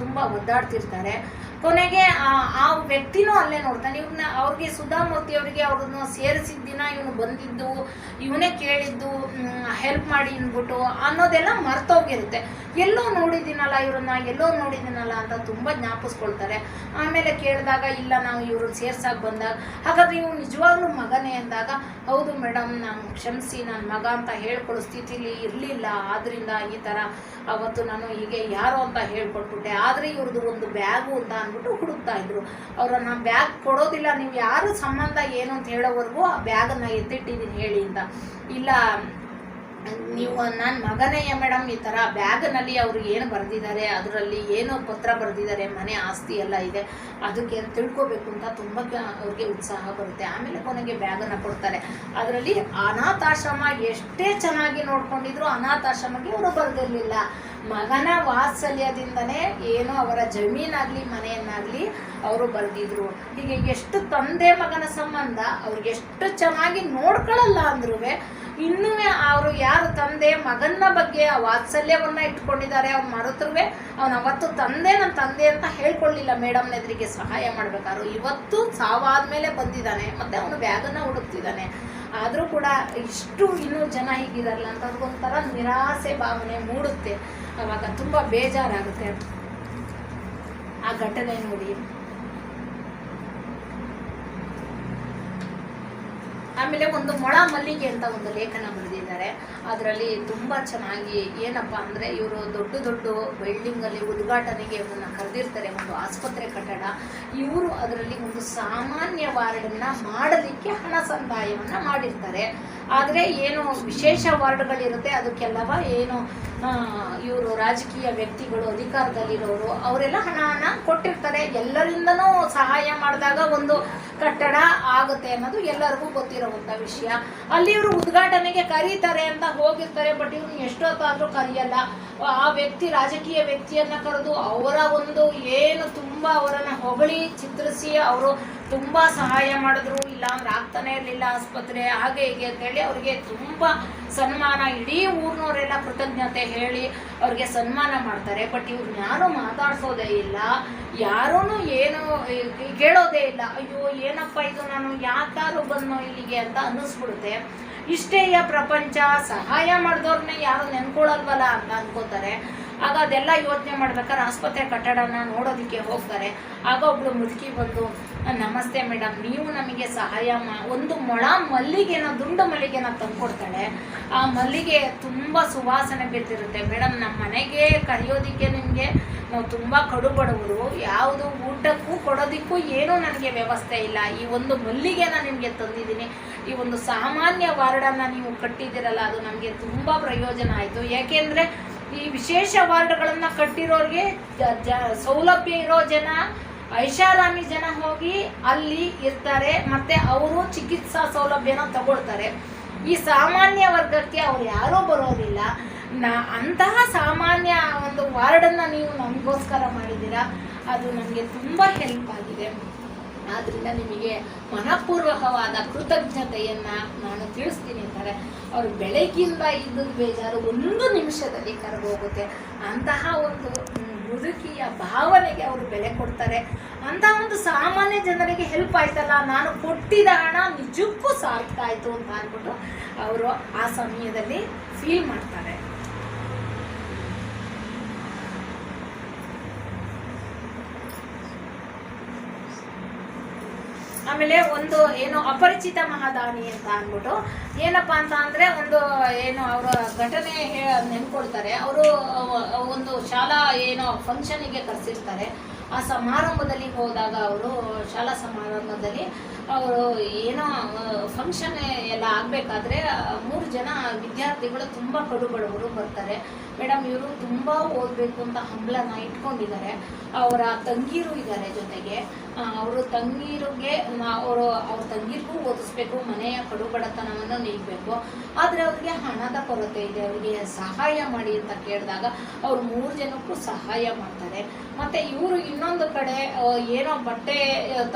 ತುಂಬ ಒದ್ದಾಡ್ತಿರ್ತಾರೆ. ಕೊನೆಗೆ ಆ ವ್ಯಕ್ತಿನೂ ಅಲ್ಲೇ ನೋಡ್ತಾನೆ. ಇವ್ರನ್ನ ಅವ್ರಿಗೆ ಸುಧಾಮೂರ್ತಿ ಅವರಿಗೆ ಅವ್ರನ್ನ ಸೇರಿಸಿದ ದಿನ ಇವನು ಬಂದಿದ್ದು, ಇವನೇ ಕೇಳಿದ್ದು, ಹೆಲ್ಪ್ ಮಾಡಿ ಅಂದ್ಬಿಟ್ಟು ಅನ್ನೋದೆಲ್ಲ ಮರ್ತೋಗಿರುತ್ತೆ. ಎಲ್ಲೋ ನೋಡಿದ್ದೀನಲ್ಲ ಇವ್ರನ್ನ, ಎಲ್ಲೋ ನೋಡಿದ್ದೀನಲ್ಲ ಅಂತ ತುಂಬ ಜ್ಞಾಪಿಸ್ಕೊಳ್ತಾರೆ. ಆಮೇಲೆ ಕೇಳಿದಾಗ ಇಲ್ಲ, ನಾವು ಇವ್ರನ್ನ ಸೇರ್ಸಾಗಿ ಬಂದಾಗ, ಹಾಗಾದ್ರೆ ನೀವು ನಿಜವಾಗ್ಲೂ ಮಗನೇ ಅಂದಾಗ, ಹೌದು ಮೇಡಮ್, ನಾನು ಕ್ಷಮಿಸಿ, ನನ್ನ ಮಗ ಅಂತ ಹೇಳ್ಕೊಡೋ ಸ್ಥಿತಿಲಿ ಇರಲಿಲ್ಲ, ಆದ್ರಿಂದ ಈ ಥರ ಅವತ್ತು ನಾನು ಹೀಗೆ ಯಾರೋ ಅಂತ ಹೇಳ್ಕೊಟ್ಬಿಟ್ಟೆ. ಆದರೆ ಇವ್ರದ್ದು ಒಂದು ಬ್ಯಾಗು ಅಂತ ಅಂದ್ಬಿಟ್ಟು ಹುಡುಕ್ತಾ ಇದ್ರು. ಅವ್ರನ್ನ ಬ್ಯಾಗ್ ಕೊಡೋದಿಲ್ಲ, ನೀವು ಯಾರು ಸಂಬಂಧ ಏನು ಅಂತ ಹೇಳೋವರೆಗೂ ಆ ಬ್ಯಾಗನ್ನು ಎತ್ತಿಟ್ಟಿದ್ದೀನಿ ಹೇಳಿ ಅಂತ. ಇಲ್ಲ ನೀವು ನನ್ನ ಮಗನೆಯ ಮೇಡಮ್ ಈ ಥರ ಬ್ಯಾಗ್ನಲ್ಲಿ ಅವರು ಏನು ಬರೆದಿದ್ದಾರೆ, ಅದರಲ್ಲಿ ಏನು ಪತ್ರ ಬರೆದಿದ್ದಾರೆ, ಮನೆ ಆಸ್ತಿ ಎಲ್ಲ ಇದೆ, ಅದಕ್ಕೆ ತಿಳ್ಕೊಬೇಕು ಅಂತ ತುಂಬ ಅವ್ರಿಗೆ ಉತ್ಸಾಹ ಬರುತ್ತೆ. ಆಮೇಲೆ ಕೊನೆಗೆ ಬ್ಯಾಗನ್ನು ಕೊಡ್ತಾರೆ. ಅದರಲ್ಲಿ ಅನಾಥಾಶ್ರಮ ಎಷ್ಟೇ ಚೆನ್ನಾಗಿ ನೋಡ್ಕೊಂಡಿದ್ರು ಅನಾಥಾಶ್ರಮಕ್ಕೆ ಅವರು ಬರೆದಿರಲಿಲ್ಲ. ಮಗನ ವಾತ್ಸಲ್ಯದಿಂದನೇ ಏನೋ ಅವರ ಜಮೀನಾಗಲಿ ಮನೆಯನ್ನಾಗಲಿ ಅವರು ಬರೆದಿದ್ರು. ಹೀಗೆ ಎಷ್ಟು ತಂದೆ ಮಗನ ಸಂಬಂಧ ಅವ್ರಿಗೆ ಎಷ್ಟು ಚೆನ್ನಾಗಿ ನೋಡ್ಕೊಳ್ಳಲ್ಲ ಅಂದ್ರೂ ಇನ್ನೂ ಅವರು ಯಾರು ತಂದೆ ಮಗನ ಬಗ್ಗೆ ಆ ವಾತ್ಸಲ್ಯವನ್ನು ಇಟ್ಕೊಂಡಿದ್ದಾರೆ, ಅವ್ನು ಮರೆತರೂ ಅವನು ಅವತ್ತು ನನ್ನ ತಂದೆ ಅಂತ ಹೇಳ್ಕೊಳ್ಳಿಲ್ಲ ಮೇಡಮ್ನ ಎದುರಿಗೆ ಸಹಾಯ ಮಾಡಬೇಕಾದ್ರು. ಇವತ್ತು ಸಾವಾದ್ಮೇಲೆ ಬಂದಿದ್ದಾನೆ, ಮತ್ತು ಅವನು ಬ್ಯಾಗನ್ನು ಹುಡುಕ್ತಿದ್ದಾನೆ. ಆದರೂ ಕೂಡ ಇಷ್ಟು ಇನ್ನೂ ಜನ ಹೀಗಿದಾರಲ್ಲ ಅಂತ ಅವ್ರಿಗೊಂಥರ ನಿರಾಸೆ ಭಾವನೆ ಮೂಡುತ್ತೆ. ಅವಾಗ ತುಂಬ ಬೇಜಾರಾಗುತ್ತೆ ಆ ಘಟನೆ ನೋಡಿ. ಆಮೇಲೆ ಒಂದು ಮೊಳ ಮಲ್ಲಿಗೆ ಅಂತ ಒಂದು ಲೇಖನ ಬರೆದಿದ್ದಾರೆ. ಅದರಲ್ಲಿ ತುಂಬ ಚೆನ್ನಾಗಿ ಏನಪ್ಪ ಅಂದರೆ ಇವರು ದೊಡ್ಡ ದೊಡ್ಡ ಬಿಲ್ಡಿಂಗಲ್ಲಿ ಉದ್ಘಾಟನೆಗೆ ಇವನ್ನ ಕರೆದಿರ್ತಾರೆ, ಒಂದು ಆಸ್ಪತ್ರೆ ಕಟ್ಟಡ. ಇವರು ಅದರಲ್ಲಿ ಒಂದು ಸಾಮಾನ್ಯ ವಾರ್ಡನ್ನು ಮಾಡಲಿಕ್ಕೆ ಹಣ ಸಂದಾಯವನ್ನು ಮಾಡಿರ್ತಾರೆ. ಆದರೆ ಏನು ವಿಶೇಷ ವಾರ್ಡ್ಗಳಿರುತ್ತೆ ಅದಕ್ಕೆಲ್ಲವ ಏನು ಇವರು ರಾಜಕೀಯ ವ್ಯಕ್ತಿಗಳು ಅಧಿಕಾರದಲ್ಲಿರೋರು ಅವರೆಲ್ಲ ಹಣನ ಕೊಟ್ಟಿರ್ತಾರೆ. ಎಲ್ಲರಿಂದನೂ ಸಹಾಯ ಮಾಡಿದಾಗ ಒಂದು ಕಟ್ಟಡ ಆಗುತ್ತೆ ಅನ್ನೋದು ಎಲ್ಲರಿಗೂ ಗೊತ್ತಿರುವಂಥ ವಿಷಯ. ಅಲ್ಲಿ ಇವರು ಉದ್ಘಾಟನೆಗೆ ಕರೀತಾರೆ ಅಂತ ಹೋಗಿರ್ತಾರೆ, ಬಟ್ ಇವ್ರು ಎಷ್ಟೊತ್ತಾದರೂ ಕರೆಯಲ್ಲ. ಆ ವ್ಯಕ್ತಿ ರಾಜಕೀಯ ವ್ಯಕ್ತಿಯನ್ನು ಕರೆದು ಅವರ ಒಂದು ಏನು ತುಂಬ ಅವರನ್ನು ಹೊಗಳಿ ಚಿತ್ರಿಸಿ ಅವರು ತುಂಬ ಸಹಾಯ ಮಾಡಿದ್ರು, ಇಲ್ಲ ಅಂದ್ರೆ ಆಗ್ತಾನೆ ಇರಲಿಲ್ಲ ಆಸ್ಪತ್ರೆ ಹಾಗೆ ಹೀಗೆ ಅಂತೇಳಿ ಅವ್ರಿಗೆ ತುಂಬ ಸನ್ಮಾನ, ಇಡೀ ಊರಿನವರೆಲ್ಲ ಕೃತಜ್ಞತೆ ಹೇಳಿ ಅವ್ರಿಗೆ ಸನ್ಮಾನ ಮಾಡ್ತಾರೆ. ಬಟ್ ಇವ್ರು ಯಾರೂ ಮಾತಾಡ್ಸೋದೇ ಇಲ್ಲ, ಯಾರೂ ಏನು ಕೇಳೋದೇ ಇಲ್ಲ. ಅಯ್ಯೋ ಏನಪ್ಪ ಇದು, ನಾನು ಯಾಕಾರು ಬಂದೋ ಇಲ್ಲಿಗೆ ಅಂತ ಅನ್ನಿಸ್ಬಿಡುತ್ತೆ. ಇಷ್ಟೇಯ ಪ್ರಪಂಚ, ಸಹಾಯ ಮಾಡಿದವ್ರನ್ನೇ ಯಾರು ನೆನ್ಕೊಳ್ಳಲ್ವಲ್ಲ ಅಂತ ಅನ್ಕೋತಾರೆ. ಆಗ ಅದೆಲ್ಲ ಯೋಚನೆ ಮಾಡ್ಬೇಕಾದ್ರೆ ಆಸ್ಪತ್ರೆ ಕಟ್ಟಡನ ನೋಡೋದಕ್ಕೆ ಹೋಗ್ತಾರೆ. ಆಗ ಒಬ್ಳು ಮುದುಕಿ ಬಂದು, ನಮಸ್ತೆ ಮೇಡಮ್, ನೀವು ನಮಗೆ ಸಹಾಯ ಒಂದು ಮೊಳ ಮಲ್ಲಿಗೆನ, ದುಂಡು ಮಲ್ಲಿಗೆನ ತಂದುಕೊಡ್ತಾಳೆ. ಆ ಮಲ್ಲಿಗೆ ತುಂಬ ಸುವಾಸನೆ ಬಿದ್ದಿರುತ್ತೆ. ಮೇಡಮ್, ನಮ್ಮ ಮನೆಗೆ ಕರೆಯೋದಕ್ಕೆ ನಿಮಗೆ ನಾವು ತುಂಬ ಕಡುಬಡವರು, ಯಾವುದು ಊಟಕ್ಕೂ ಕೊಡೋದಕ್ಕೂ ಏನೂ ನನಗೆ ವ್ಯವಸ್ಥೆ ಇಲ್ಲ. ಈ ಒಂದು ಮಲ್ಲಿಗೆನ ನಿಮಗೆ ತಂದಿದ್ದೀನಿ. ಈ ಒಂದು ಸಾಮಾನ್ಯ ವಾರ್ಡನ್ನು ನೀವು ಕಟ್ಟಿದ್ದೀರಲ್ಲ, ಅದು ನಮಗೆ ತುಂಬ ಪ್ರಯೋಜನ ಆಯಿತು. ಯಾಕೆಂದರೆ ಈ ವಿಶೇಷ ವಾರ್ಡ್ಗಳನ್ನು ಕಟ್ಟಿರೋರಿಗೆ ಸೌಲಭ್ಯ ಇರೋ ಜನ, ಐಷಾರಾಮಿ ಜನ ಹೋಗಿ ಅಲ್ಲಿ ಇರ್ತಾರೆ, ಮತ್ತು ಅವರು ಚಿಕಿತ್ಸಾ ಸೌಲಭ್ಯನ ತಗೊಳ್ತಾರೆ. ಈ ಸಾಮಾನ್ಯ ವರ್ಗಕ್ಕೆ ಅವ್ರು ಯಾರೂ ಬರೋದಿಲ್ಲ. ಅಂತಹ ಸಾಮಾನ್ಯ ಒಂದು ವಾರ್ಡನ್ನು ನೀವು ನಮಗೋಸ್ಕರ ಮಾಡಿದ್ದೀರಾ, ಅದು ನನಗೆ ತುಂಬ ಹೆಲ್ಪ್ ಆಗಿದೆ. ಆದ್ದರಿಂದ ನಿಮಗೆ ಮನಪೂರ್ವಕವಾದ ಕೃತಜ್ಞತೆಯನ್ನು ನಾನು ತಿಳಿಸ್ತೀನಿ ಅಂತಾರೆ. ಅವರು ಬೆಳಗಿಂದ ಇದ್ದದ್ದು ಬೇಜಾರು ಒಂದು ನಿಮಿಷದಲ್ಲಿ ಕರಗೋಗುತ್ತೆ. ಅಂತಹ ಒಂದು ಮುದುಕಿಯ ಭಾವನೆಗೆ ಅವರು ಬೆಲೆ ಕೊಡ್ತಾರೆ. ಅಂತಹ ಒಂದು ಸಾಮಾನ್ಯ ಜನರಿಗೆ ಹೆಲ್ಪ್ ಆಯ್ತಲ್ಲ, ನಾನು ಕೊಟ್ಟಿದ್ದ ಹಣ ನಿಜಕ್ಕೂ ಸಾರ್ಥಕ ಆಯಿತು ಅಂತ ಅಂದ್ಬಿಟ್ಟು ಅವರು ಆ ಸಮಯದಲ್ಲಿ ಫೀಲ್ ಮಾಡ್ತಾರೆ. ಆಮೇಲೆ ಒಂದು ಏನು ಅಪರಿಚಿತ ಮಹಾದಾನಿ ಅಂತ ಅಂದ್ಬಿಟ್ಟು, ಏನಪ್ಪ ಅಂತ ಅಂದರೆ ಒಂದು ಏನು ಅವರ ಘಟನೆ ನೆನ್ಕೊಳ್ತಾರೆ. ಅವರು ಒಂದು ಶಾಲಾ ಏನೋ ಫಂಕ್ಷನಿಗೆ ಕರೆಸಿರ್ತಾರೆ. ಆ ಸಮಾರಂಭದಲ್ಲಿ ಹೋದಾಗ ಅವರು ಶಾಲಾ ಸಮಾರಂಭದಲ್ಲಿ ಅವರು ಏನೋ ಫಂಕ್ಷನ್ ಎಲ್ಲ ಆಗಬೇಕಾದ್ರೆ 3 ಜನ ವಿದ್ಯಾರ್ಥಿಗಳು ತುಂಬ ಕಡುಬಡವರು ಬರ್ತಾರೆ. ಮೇಡಮ್, ಇವರು ತುಂಬ ಓದಬೇಕು ಅಂತ ಹಂಬಲನ ಇಟ್ಕೊಂಡಿದ್ದಾರೆ. ಅವರ ತಂಗೀರು ಇದ್ದಾರೆ ಜೊತೆಗೆ. ಅವರು ತಂಗೀರಿಗೆ ಅವ್ರ ತಂಗೀರಿಗೂ ಓದಿಸ್ಬೇಕು, ಮನೆಯ ಕಡುಬಡತನವನ್ನು ನೀಗಬೇಕು. ಆದರೆ ಅವ್ರಿಗೆ ಹಣದ ಕೊರತೆ ಇದೆ, ಅವರಿಗೆ ಸಹಾಯ ಮಾಡಿ ಅಂತ ಕೇಳಿದಾಗ ಅವರು 3 ಜನಕ್ಕೂ ಸಹಾಯ ಮಾಡ್ತಾರೆ. ಮತ್ತು ಇವರು ಇನ್ನೊಂದು ಕಡೆ ಏನೋ ಬಟ್ಟೆ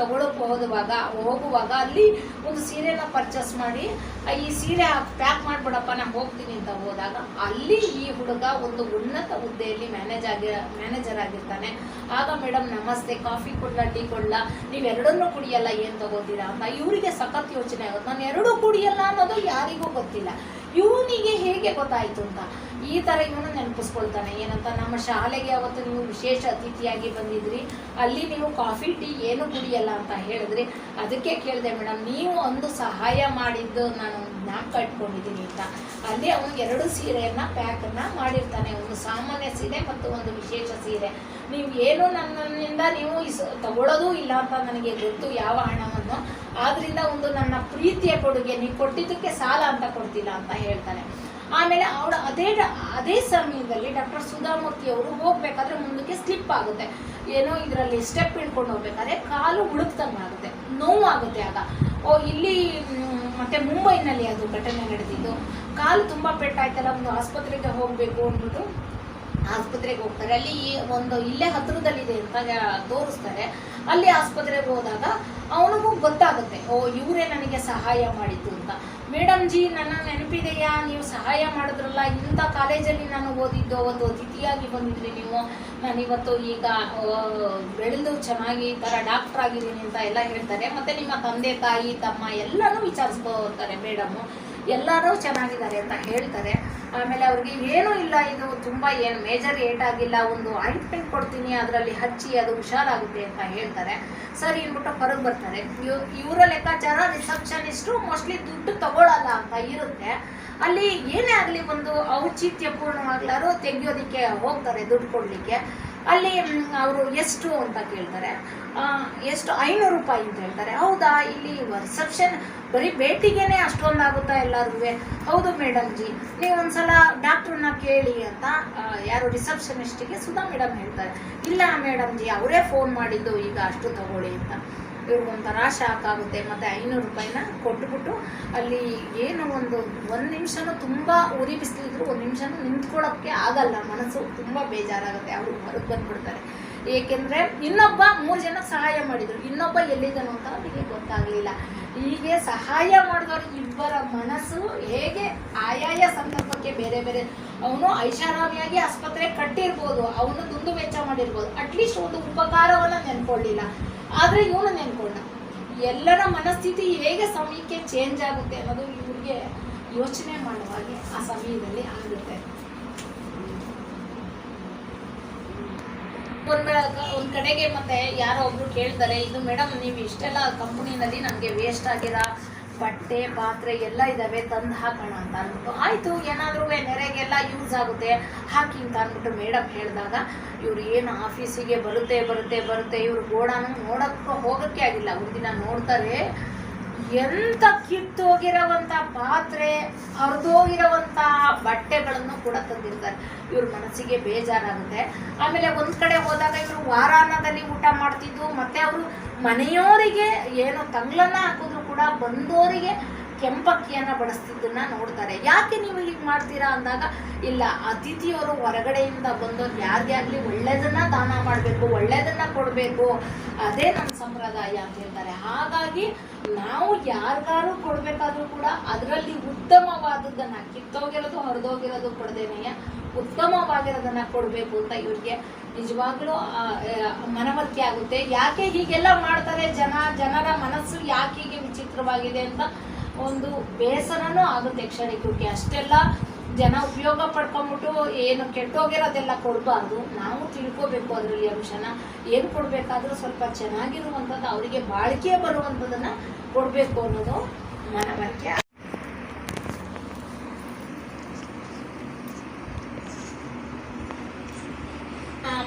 ತಗೊಳ್ಳೋಕೆ ಹೋಗುವಾಗ ಅಲ್ಲಿ ಒಂದು ಸೀರೆನ ಪರ್ಚೇಸ್ ಮಾಡಿ, ಈ ಸೀರೆ ಪ್ಯಾಕ್ ಮಾಡಿಬಿಡಪ್ಪ ನಾನು ಹೋಗ್ತೀನಿ ಅಂತ ಹೋದಾಗ ಅಲ್ಲಿ ಈ ಹುಡುಗ ಒಂದು ಉನ್ನತ ಹುದ್ದೆಯಲ್ಲಿ ಮ್ಯಾನೇಜರ್ ಆಗಿರ್ತಾನೆ. ಆಗ ಮೇಡಮ್ ನಮಸ್ತೆ, ಕಾಫಿ ಕೊಡ್ಲಾ ಟೀ ಕೊಡ್ಲಾ, ನೀವೆರಡನ್ನೂ ಕುಡಿಯಲ್ಲ ಏನು ತಗೋತೀರಾ ಅಂತ ಇವರಿಗೆ ಸಖತ್ ಯೋಚನೆ ಆಗುತ್ತೆ. ನಾನು ಎರಡೂ ಕುಡಿಯಲ್ಲ ಅನ್ನೋದು ಯಾರಿಗೂ ಗೊತ್ತಿಲ್ಲ, ಇವನಿಗೆ ಹೇಗೆ ಗೊತ್ತಾಯಿತು ಅಂತ ಈ ಥರ ಇವನು ನೆನಪಿಸ್ಕೊಳ್ತಾನೆ. ಏನಂತ, ನಮ್ಮ ಶಾಲೆಗೆ ಅವತ್ತು ನೀವು ವಿಶೇಷ ಅತಿಥಿಯಾಗಿ ಬಂದಿದ್ರಿ, ಅಲ್ಲಿ ನೀವು ಕಾಫಿ ಟೀ ಏನು ಕುಡಿಯಲ್ಲ ಅಂತ ಹೇಳಿದ್ರಿ, ಅದಕ್ಕೆ ಕೇಳಿದೆ ಮೇಡಮ್, ನೀವು ಒಂದು ಸಹಾಯ ಮಾಡಿದ್ದು ನಾನು ಜ್ಞಾಪಕ ಇಟ್ಕೊಂಡಿದ್ದೀನಿ ಅಂತ. ಅಲ್ಲಿ ಅವನು 2 ಸೀರೆಯನ್ನು ಪ್ಯಾಕನ್ನು ಮಾಡಿರ್ತಾನೆ, ಒಂದು ಸಾಮಾನ್ಯ ಸೀರೆ ಮತ್ತು ಒಂದು ವಿಶೇಷ ಸೀರೆ. ನೀವು ಏನು ನನ್ನಿಂದ ನೀವು ತಗೊಳ್ಳೋದು ಇಲ್ಲ ಅಂತ ನನಗೆ ಗೊತ್ತು ಯಾವ ಹಣವನ್ನು, ಆದ್ದರಿಂದ ಒಂದು ನನ್ನ ಪ್ರೀತಿಯ ಕೊಡುಗೆ ನೀವು ಕೊಟ್ಟಿದ್ದಕ್ಕೆ ಸಾಲ ಅಂತ ಕೊಡ್ತಿಲ್ಲ ಅಂತ ಹೇಳ್ತಾನೆ. ಆಮೇಲೆ ಅವಳು ಅದೇ ಸಮಯದಲ್ಲಿ ಡಾಕ್ಟರ್ ಸುಧಾಮೂರ್ತಿ ಅವರು ಹೋಗ್ಬೇಕಾದ್ರೆ ಮುಂದಕ್ಕೆ ಸ್ಲಿಪ್ ಆಗುತ್ತೆ, ಏನೋ ಇದರಲ್ಲಿ ಸ್ಟೆಪ್ ಇಳ್ಕೊಂಡು ಹೋಗ್ಬೇಕಾದ್ರೆ ಕಾಲು ಉಳುಕ್ತಂಗೆ ಆಗುತ್ತೆ, ನೋವಾಗುತ್ತೆ. ಆಗ ಇಲ್ಲಿ ಮತ್ತೆ ಮುಂಬೈನಲ್ಲಿ ಅದು ಘಟನೆ ನಡೆದಿದ್ದು. ಕಾಲು ತುಂಬ ಪೆಟ್ಟಾಯ್ತಲ್ಲ, ಒಂದು ಆಸ್ಪತ್ರೆಗೆ ಹೋಗಬೇಕು ಅಂದ್ಬಿಟ್ಟು ಆಸ್ಪತ್ರೆಗೆ ಹೋಗ್ತಾರೆ. ಅಲ್ಲಿ ಒಂದು ಇಲ್ಲೇ ಹತ್ರದಲ್ಲಿದೆ ಅಂತ ತೋರಿಸ್ತಾರೆ. ಅಲ್ಲಿ ಆಸ್ಪತ್ರೆಗೆ ಹೋದಾಗ ಅವನಿಗೂ ಗೊತ್ತಾಗುತ್ತೆ, ಇವರೇ ನನಗೆ ಸಹಾಯ ಮಾಡಿದ್ದು ಅಂತ. ಮೇಡಮ್ ಜಿ, ನನ್ನ ನೆನಪಿದೆಯಾ, ನೀವು ಸಹಾಯ ಮಾಡಿದ್ರಲ್ಲ, ಇಂಥ ಕಾಲೇಜಲ್ಲಿ ನಾನು ಓದಿದ್ದು, ಅವತ್ತು ಅತಿಥಿಯಾಗಿ ಬಂದಿದ್ರಿ ನೀವು, ನಾನಿವತ್ತು ಈಗ ಬೆಳೆದು ಚೆನ್ನಾಗಿ ಈ ಥರ ಡಾಕ್ಟರ್ ಆಗಿದ್ದೀನಿ ಅಂತ ಎಲ್ಲ ಹೇಳ್ತಾರೆ. ಮತ್ತು ನಿಮ್ಮ ತಂದೆ ತಾಯಿ ತಮ್ಮ ಎಲ್ಲನೂ ವಿಚಾರಿಸ್ಕೋತಾರೆ ಮೇಡಮು, ಎಲ್ಲರೂ ಚೆನ್ನಾಗಿದ್ದಾರೆ ಅಂತ ಹೇಳ್ತಾರೆ. ಆಮೇಲೆ ಅವ್ರಿಗೆ ಏನೂ ಇಲ್ಲ, ಇದು ತುಂಬ ಏನು ಮೇಜರ್ ಏಟಾಗಿಲ್ಲ, ಒಂದು ಆಯಿಂಟ್ಮೆಂಟ್ ಕೊಡ್ತೀನಿ ಅದರಲ್ಲಿ ಹಚ್ಚಿ ಅದು ಹುಷಾರಾಗುತ್ತೆ ಅಂತ ಹೇಳ್ತಾರೆ. ಸರಿ ಅಂದ್ಬಿಟ್ಟು ಹೊರಗೆ ಬರ್ತಾರೆ. ಇವರ ಲೆಕ್ಕಾಚಾರ ರಿಸೆಪ್ಷನಿಸ್ಟು ಮೋಸ್ಟ್ಲಿ ದುಡ್ಡು ತಗೊಳ್ಳಲ್ಲ ಅಂತ ಇರುತ್ತೆ. ಅಲ್ಲಿ ಏನೇ ಆಗಲಿ ಒಂದು ಔಚಿತ್ಯಪೂರ್ಣವಾಗ್ಲಾರು ತೆಗಿಯೋದಕ್ಕೆ ಹೋಗ್ತಾರೆ ದುಡ್ಡು ಕೊಡಲಿಕ್ಕೆ. ಅಲ್ಲಿ ಅವರು ಎಷ್ಟು ಅಂತ ಕೇಳ್ತಾರೆ, ಎಷ್ಟು 500 ರೂಪಾಯಿ ಅಂತ ಹೇಳ್ತಾರೆ. ಹೌದಾ, ಇಲ್ಲಿ ರಿಸೆಪ್ಷನ್ ಬರೀ ಭೇಟಿಗೆನೆ ಅಷ್ಟೊಂದಾಗುತ್ತಾ ಎಲ್ಲರಿಗೂ? ಹೌದು ಮೇಡಮ್ ಜಿ, ನೀವು ಒಂದ್ಸಲ ಡಾಕ್ಟ್ರನ್ನ ಕೇಳಿ ಅಂತ ಯಾರು ರಿಸೆಪ್ಷನಿಸ್ಟಿಗೆ ಸುಧಾ ಮೇಡಮ್ ಹೇಳ್ತಾರೆ. ಇಲ್ಲ ಮೇಡಮ್ ಜಿ, ಅವರೇ ಫೋನ್ ಮಾಡಿದ್ದು ಈಗ ಅಷ್ಟು ತಗೊಳ್ಳಿ ಅಂತ. ಇವ್ರಿಗೊಂಥರ ಶಾಕ್ ಆಗುತ್ತೆ. ಮತ್ತು 500 ರೂಪಾಯಿನ ಕೊಟ್ಬಿಟ್ಟು ಅಲ್ಲಿ ಏನು ಒಂದು ನಿಮಿಷನೂ ತುಂಬ ಉರಿ ಬಿಸಿಲಿದ್ರು 1 ನಿಮಿಷನೂ ನಿಂತ್ಕೊಳ್ಳೋಕ್ಕೆ ಆಗಲ್ಲ, ಮನಸ್ಸು ತುಂಬ ಬೇಜಾರಾಗುತ್ತೆ. ಅವರು ಹೊರಗೆ ಬಂದುಬಿಡ್ತಾರೆ. ಏಕೆಂದರೆ ಇನ್ನೊಬ್ಬ 3 ಜನಕ್ಕೆ ಸಹಾಯ ಮಾಡಿದರು, ಇನ್ನೊಬ್ಬ ಎಲ್ಲಿದ್ದನು ಅಂತ ಅವರಿಗೆ ಗೊತ್ತಾಗಲಿಲ್ಲ. ಹೀಗೆ ಸಹಾಯ ಮಾಡಿದವರು ಇಬ್ಬರ ಮನಸ್ಸು ಹೇಗೆ ಆಯಾಯ ಸಂದರ್ಭಕ್ಕೆ ಬೇರೆ ಬೇರೆ. ಅವನು ಐಷಾರಾಮಿಯಾಗಿ ಆಸ್ಪತ್ರೆ ಕಟ್ಟಿರ್ಬೋದು, ಅವನು ದುಂದು ವೆಚ್ಚ ಮಾಡಿರ್ಬೋದು, ಅಟ್ಲೀಸ್ಟ್ ಒಂದು ಉಪಕಾರವನ್ನು ನೆನ್ಕೊಳ್ಳಿಲ್ಲ. ಆದರೆ ಇವನು ನೆನ್ಕೊಂಡ. ಎಲ್ಲರ ಮನಸ್ಥಿತಿ ಹೇಗೆ ಸಮಯಕ್ಕೆ ಚೇಂಜ್ ಆಗುತ್ತೆ ಅನ್ನೋದು ಇವ್ರಿಗೆ ಯೋಚನೆ ಮಾಡುವಾಗೆ ಆ ಸಮಯದಲ್ಲಿ ಆಗುತ್ತೆ. ಒಂದು ಕಡೆಗೆ ಮತ್ತೆ ಯಾರೋ ಒಬ್ರು ಕೇಳ್ತಾರೆ, ಇದು ಮೇಡಮ್ ನೀವು ಇಷ್ಟೆಲ್ಲ ಕಂಪ್ನಿನಲ್ಲಿ ನನಗೆ ವೇಸ್ಟ್ ಆಗಿರೋ ಬಟ್ಟೆ ಪಾತ್ರೆ ಎಲ್ಲ ಇದ್ದಾವೆ, ತಂದು ಹಾಕೋಣ ಅಂತ ಅಂದ್ಬಿಟ್ಟು, ಆಯಿತು ಏನಾದರೂ ನೆರೆಗೆಲ್ಲ ಯೂಸ್ ಆಗುತ್ತೆ ಹಾಕಿ ಅಂತ ಅಂದ್ಬಿಟ್ಟು ಮೇಡಮ್ ಹೇಳಿದಾಗ, ಇವ್ರು ಏನು ಆಫೀಸಿಗೆ ಬರುತ್ತೆ ಇವ್ರು ಗೋಡಾನು ನೋಡೋಕ್ಕೂ ಹೋಗೋಕ್ಕೆ ಆಗಿಲ್ಲ. ಒಂದಿನ ನೋಡ್ತಾರೆ, ಎಂಥ ಕಿತ್ತೋಗಿರೋವಂಥ ಪಾತ್ರೆ, ಹರಿದೋಗಿರೋವಂಥ ಬಟ್ಟೆಗಳನ್ನು ಕೂಡ ತಂದಿರ್ತಾರೆ. ಇವ್ರ ಮನಸ್ಸಿಗೆ ಬೇಜಾರಾಗುತ್ತೆ. ಆಮೇಲೆ ಒಂದು ಕಡೆ ಹೋದಾಗ ಇವರು ವಾರಾನ್ನದಲ್ಲಿ ಊಟ ಮಾಡ್ತಿದ್ದು, ಮತ್ತು ಅವರು ಮನೆಯವರಿಗೆ ಏನು ತಂಗ್ಲನ್ನ ಹಾಕಿದ್ರು ಕೂಡ ಬಂದವರಿಗೆ ಕೆಂಪಕ್ಕಿಯನ್ನು ಬಡಿಸ್ತಿದ್ದನ್ನ ನೋಡ್ತಾರೆ. ಯಾಕೆ ನೀವು ಹೀಗೆ ಮಾಡ್ತೀರಾ ಅಂದಾಗ, ಇಲ್ಲ ಅತಿಥಿಯವರು ಹೊರಗಡೆಯಿಂದ ಬಂದವ್ರು ಯಾರಿಗೆ ಆಗಲಿ ಒಳ್ಳೆಯದನ್ನು ದಾನ ಮಾಡಬೇಕು, ಒಳ್ಳೆಯದನ್ನು ಕೊಡಬೇಕು, ಅದೇ ನಮ್ಮ ಸಂಪ್ರದಾಯ ಅಂತ ಹೇಳ್ತಾರೆ. ಹಾಗಾಗಿ ನಾವು ಯಾರಿಗಾರು ಕೊಡಬೇಕಾದ್ರೂ ಕೂಡ ಅದರಲ್ಲಿ ಉತ್ತಮವಾದದ್ದನ್ನು, ಕಿತ್ತೋಗಿರೋದು ಹರಿದೋಗಿರೋದು ಕೊಡದೇನೆಯ ಉತ್ತಮವಾಗಿರೋದನ್ನು ಕೊಡಬೇಕು ಅಂತ ಇವ್ರಿಗೆ ನಿಜವಾಗ್ಲೂ ಮನವರಿಕೆ ಆಗುತ್ತೆ. ಯಾಕೆ ಹೀಗೆಲ್ಲ ಮಾಡ್ತಾರೆ ಜನರ ಮನಸ್ಸು ಯಾಕೆ ಹೀಗೆ ವಿಚಿತ್ರವಾಗಿದೆ ಅಂತ ಒಂದು ಬೇಸರನೂ ಆಗುತ್ತೆ ಕ್ಷಣಿಕಕ್ಕೆ. ಅಷ್ಟೆಲ್ಲ ಜನ ಉಪಯೋಗ ಪಡ್ಕೊಂಬಿಟ್ಟು ಏನು ಕೆಟ್ಟೋಗಿರೋದೆಲ್ಲ ಕೊಡಬಾರ್ದು. ನಾವು ತಿಳ್ಕೋಬೇಕು ಅದರಲ್ಲಿ ಅಂಶನ. ಏನು ಕೊಡಬೇಕಾದ್ರೂ ಸ್ವಲ್ಪ ಚೆನ್ನಾಗಿರುವಂಥದ್ದು, ಅವರಿಗೆ ಬಾಳಿಕೆ ಬರುವಂಥದ್ದನ್ನು ಕೊಡಬೇಕು ಅನ್ನೋದು ಮನವರಿಕೆ.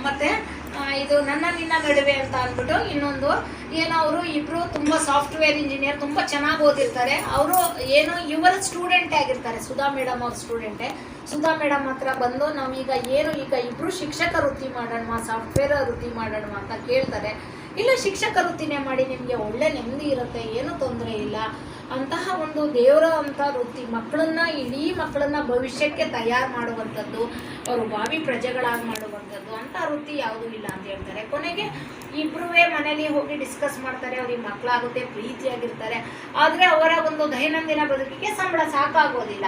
ಮತ್ತೆ ಇದು ನನ್ನ ನಿನ್ನ ನಡುವೆ ಅಂತ ಅಂದ್ಬಿಟ್ಟು ಇನ್ನೊಂದು ಏನೋ, ಅವರು ಇಬ್ರು ತುಂಬ ಸಾಫ್ಟ್ವೇರ್ ಇಂಜಿನಿಯರ್, ತುಂಬ ಚೆನ್ನಾಗಿ ಓದಿರ್ತಾರೆ. ಅವರು ಏನು ಇವರ ಸ್ಟೂಡೆಂಟೇ ಆಗಿರ್ತಾರೆ, ಸುಧಾ ಮೇಡಮ್ ಅವ್ರ ಸ್ಟೂಡೆಂಟೇ. ಸುಧಾ ಮೇಡಮ್ ಹತ್ರ ಬಂದು ನಾವೀಗ ಈಗ ಇಬ್ರು ಶಿಕ್ಷಕ ವೃತ್ತಿ ಮಾಡೋಣ, ಸಾಫ್ಟ್ವೇರ್ ವೃತ್ತಿ ಮಾಡೋಣ ಅಂತ ಕೇಳ್ತಾರೆ. ಇಲ್ಲ, ಶಿಕ್ಷಕ ವೃತ್ತಿನೇ ಮಾಡಿ, ನಿಮಗೆ ಒಳ್ಳೆ ನೆಮ್ಮದಿ ಇರುತ್ತೆ, ಏನೂ ತೊಂದರೆ ಇಲ್ಲ ಅಂತಹ ಒಂದು ದೇವರ ಅಂತ ವೃತ್ತಿ, ಇಡೀ ಮಕ್ಕಳನ್ನ ಭವಿಷ್ಯಕ್ಕೆ ತಯಾರು ಮಾಡುವಂಥದ್ದು, ಅವರು ಭಾವಿ ಪ್ರಜೆಗಳಾಗಿ ಮಾಡುವಂಥದ್ದು ಅಂತ ವೃತ್ತಿ ಯಾವುದೂ ಇಲ್ಲ ಅಂತ ಹೇಳ್ತಾರೆ. ಕೊನೆಗೆ ಇಬ್ಬರೂ ಮನೇಲಿ ಹೋಗಿ ಡಿಸ್ಕಸ್ ಮಾಡ್ತಾರೆ. ಅವ್ರಿಗೆ ಮಕ್ಕಳಾಗುತ್ತೆ, ಪ್ರೀತಿಯಾಗಿರ್ತಾರೆ. ಆದರೆ ಅವರ ಒಂದು ದೈನಂದಿನ ಬದುಕಿಗೆ ಸಂಬಳ ಸಾಕಾಗೋದಿಲ್ಲ.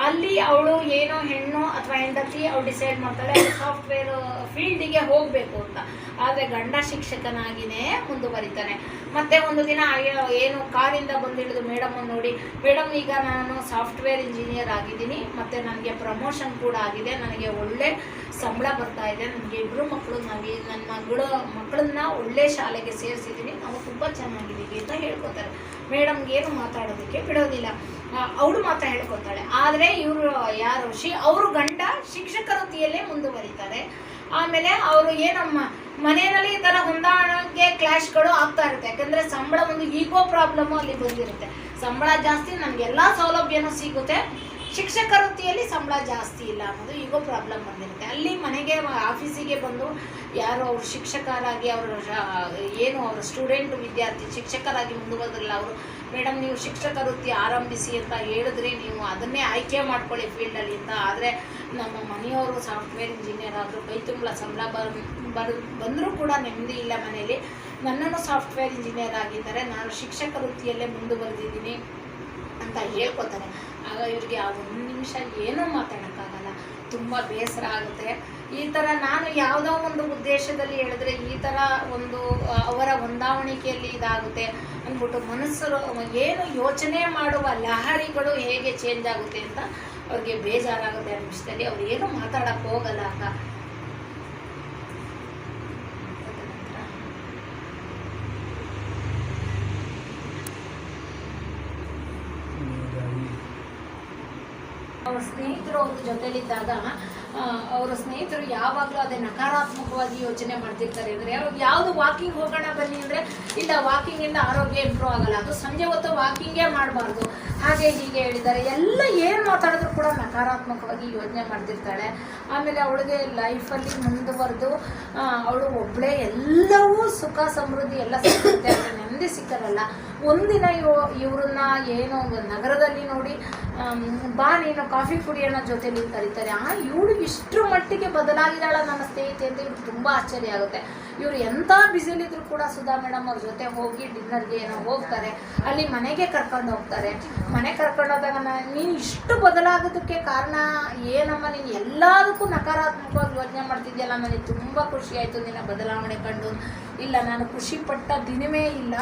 ಅಲ್ಲಿ ಅವಳು ಏನೋ ಹೆಣ್ಣು ಅಥವಾ ಹೆಂಡತಿ ಅವಳು ಡಿಸೈಡ್ ಮಾಡ್ತಾಳೆ ಸಾಫ್ಟ್ವೇರ್ ಫೀಲ್ಡಿಗೆ ಹೋಗಬೇಕು ಅಂತ. ಆದರೆ ಗಂಡ ಶಿಕ್ಷಕನಾಗಿಯೇ ಮುಂದುವರಿತಾನೆ. ಮತ್ತೆ ಒಂದು ದಿನ ಏನು ಕಾರಿಂದ ಬಂದಿಳಿದು ಮೇಡಮನ್ನು ನೋಡಿ, ಮೇಡಮ್ ಈಗ ನಾನು ಸಾಫ್ಟ್ವೇರ್ ಇಂಜಿನಿಯರ್ ಆಗಿದ್ದೀನಿ, ಮತ್ತು ನನಗೆ ಪ್ರಮೋಷನ್ ಕೂಡ ಆಗಿದೆ, ನನಗೆ ಒಳ್ಳೆ ಸಂಬಳ ಬರ್ತಾ ಇದೆ, ನನಗೆ ಇಬ್ಬರು ಮಕ್ಕಳು, ನನ್ನ ಮಕ್ಕಳನ್ನ ಒಳ್ಳೆ ಶಾಲೆಗೆ ಸೇರಿಸಿದ್ದೀನಿ, ನಾವು ತುಂಬ ಚೆನ್ನಾಗಿದ್ದೀವಿ ಅಂತ ಹೇಳ್ಕೊತಾರೆ. ಮೇಡಮ್ಗೆ ಏನು ಮಾತಾಡೋದಕ್ಕೆ ಬಿಡೋದಿಲ್ಲ, ಅವಳು ಮಾತ್ರ ಹೇಳ್ಕೊತಾಳೆ. ಆದರೆ ಇವರು ಅವರು ಗಂಡ ಶಿಕ್ಷಕ ವೃತ್ತಿಯಲ್ಲೇ ಮುಂದುವರಿತಾರೆ. ಆಮೇಲೆ ಅವರು ಏನಮ್ಮ ಮನೆಯಲ್ಲಿ ಈ ಥರ ಹೊಂದಾಣಿಕೆ ಕ್ಲಾಶ್ಗಳು ಆಗ್ತಾ ಇರುತ್ತೆ. ಯಾಕಂದರೆ ಸಂಬಳ ಒಂದು ಈಗೋ ಪ್ರಾಬ್ಲಮ್ಮು ಅಲ್ಲಿ ಬಂದಿರುತ್ತೆ. ಸಂಬಳ ಜಾಸ್ತಿ, ನಮಗೆಲ್ಲ ಸೌಲಭ್ಯನೂ ಸಿಗುತ್ತೆ, ಶಿಕ್ಷಕ ವೃತ್ತಿಯಲ್ಲಿ ಸಂಬಳ ಜಾಸ್ತಿ ಇಲ್ಲ ಅನ್ನೋದು ಈಗೋ ಪ್ರಾಬ್ಲಮ್ ಬಂದಿರುತ್ತೆ. ಅಲ್ಲಿ ಮನೆಗೆ ಆಫೀಸಿಗೆ ಬಂದು ಯಾರು ಅವರು ಶಿಕ್ಷಕರಾಗಿ ಅವರು ಏನು ಅವರ ಸ್ಟೂಡೆಂಟ್ ವಿದ್ಯಾರ್ಥಿ ಶಿಕ್ಷಕರಾಗಿ ಮುಂದುವರೆದ್ರಲ್ಲ ಅವರು, ಮೇಡಮ್ ನೀವು ಶಿಕ್ಷಕ ವೃತ್ತಿ ಆರಂಭಿಸಿ ಅಂತ ಹೇಳಿದ್ರಿ, ನೀವು ಅದನ್ನೇ ಆಯ್ಕೆ ಮಾಡ್ಕೊಳ್ಳಿ ಫೀಲ್ಡಲ್ಲಿ ಅಂತ. ಆದರೆ ನಮ್ಮ ಮನೆಯವರು ಸಾಫ್ಟ್ವೇರ್ ಇಂಜಿನಿಯರ್ ಆದರೂ ಕೈ ತುಂಬ ಸಂಬಳ ಬಂದರೂ ಕೂಡ ನೆಮ್ಮದಿ ಇಲ್ಲ ಮನೆಯಲ್ಲಿ. ನನ್ನನ್ನು ಸಾಫ್ಟ್ವೇರ್ ಇಂಜಿನಿಯರ್ ಆಗಿದ್ದಾರೆ, ನಾನು ಶಿಕ್ಷಕ ವೃತ್ತಿಯಲ್ಲೇ ಮುಂದುವರೆದಿದ್ದೀನಿ ಅಂತ ಹೇಳ್ಕೊತಾರೆ. ಆಗ ಇವ್ರಿಗೆ ಆ ಒಂದು ನಿಮಿಷ ಏನೂ ಮಾತಾಡೋಕ್ಕಾಗಲ್ಲ, ತುಂಬ ಬೇಸರ ಆಗುತ್ತೆ. ಈ ಥರ ನಾನು ಯಾವುದೋ ಒಂದು ಉದ್ದೇಶದಲ್ಲಿ ಹೇಳಿದ್ರೆ ಈ ಥರ ಒಂದು ಅವರ ಹೊಂದಾವಣಿಕೆಯಲ್ಲಿ ಇದಾಗುತ್ತೆ ಅಂದ್ಬಿಟ್ಟು ಮನಸ್ಸು ಏನು ಯೋಚನೆ ಮಾಡುವ ಲಹರಿಗಳು ಹೇಗೆ ಚೇಂಜ್ ಆಗುತ್ತೆ ಅಂತ ಅವ್ರಿಗೆ ಬೇಜಾರಾಗುತ್ತೆ ಅನ್ನೋ ವಿಷಯದಲ್ಲಿ ಅವ್ರು ಏನು ಮಾತಾಡೋಕ್ಕೆ ಹೋಗಲ್ಲ. ಆಗ ಅವ್ರ ಸ್ನೇಹಿತರು ಅವ್ರ ಜೊತೆಲಿದ್ದಾಗ ಅವರ ಸ್ನೇಹಿತರು ಯಾವಾಗಲೂ ಅದೇ ನಕಾರಾತ್ಮಕವಾಗಿ ಯೋಚನೆ ಮಾಡ್ತಿರ್ತಾರೆ. ಅಂದರೆ ಅವ್ರು ಯಾವುದು ವಾಕಿಂಗ್ ಹೋಗೋಣ ಬನ್ನಿ ಅಂದರೆ ಇಲ್ಲ, ವಾಕಿಂಗಿಂದ ಆರೋಗ್ಯ ಇಂಪ್ರೂವ್ ಆಗಲ್ಲ, ಅದು ಸಂಜೆ ಹೊತ್ತು ವಾಕಿಂಗೇ ಮಾಡಬಾರ್ದು, ಹಾಗೆ ಹೀಗೆ ಹೇಳಿದ್ದಾರೆ. ಎಲ್ಲ ಏನು ಮಾತಾಡಿದ್ರು ಕೂಡ ನಕಾರಾತ್ಮಕವಾಗಿ ಯೋಚನೆ ಮಾಡ್ತಿರ್ತಾಳೆ. ಆಮೇಲೆ ಅವಳಿಗೆ ಲೈಫಲ್ಲಿ ಮುಂದುವರೆದು ಅವಳು ಒಬ್ಬಳೇ ಎಲ್ಲವೂ ಸುಖ ಸಮೃದ್ಧಿ ಎಲ್ಲ ಸಿಗುತ್ತೆ, ನೆಮ್ಮದಿ ಸಿಕ್ಕರಲ್ಲ. ಒಂದಿನ ಇವ್ರನ್ನ ಏನೋ ಒಂದು ನಗರದಲ್ಲಿ ನೋಡಿ ಬಾ ನೀನು ಕಾಫಿ ಕುಡಿಯೋಣ ಜೊತೆಲಿ ಕರೀತಾರೆ. ಇವಳು ಇಷ್ಟರ ಮಟ್ಟಿಗೆ ಬದಲಾಗಿದ್ದಾಳ ನನ್ನ ಸ್ನೇಹಿತೆ ಅಂತ ಇವ್ರಿಗೆ ತುಂಬ ಆಶ್ಚರ್ಯ ಆಗುತ್ತೆ. ಇವರು ಎಂಥ ಬ್ಯುಸಿಲಿದ್ರು ಕೂಡ ಸುಧಾ ಮೇಡಮ್ ಅವ್ರ ಜೊತೆ ಹೋಗಿ ಡಿನ್ನರ್ಗೆ ಏನೋ ಹೋಗ್ತಾರೆ, ಅಲ್ಲಿ ಮನೆಗೆ ಕರ್ಕೊಂಡು ಹೋಗ್ತಾರೆ. ಮನೆ ಕರ್ಕೊಂಡು ಹೋದಾಗ ನೀನು ಇಷ್ಟು ಬದಲಾಗೋದಕ್ಕೆ ಕಾರಣ ಏನಮ್ಮ, ನೀನು ಎಲ್ಲದಕ್ಕೂ ನಕಾರಾತ್ಮಕವಾಗಿ ಯೋಚನೆ ಮಾಡ್ತಿದ್ಯಲ್ಲ, ನನಗೆ ತುಂಬ ಖುಷಿ ಆಯಿತು ನಿನ್ನ ಬದಲಾವಣೆ ಕಂಡು. ಇಲ್ಲ, ನಾನು ಖುಷಿ ಪಟ್ಟ ದಿನವೇ ಇಲ್ಲ.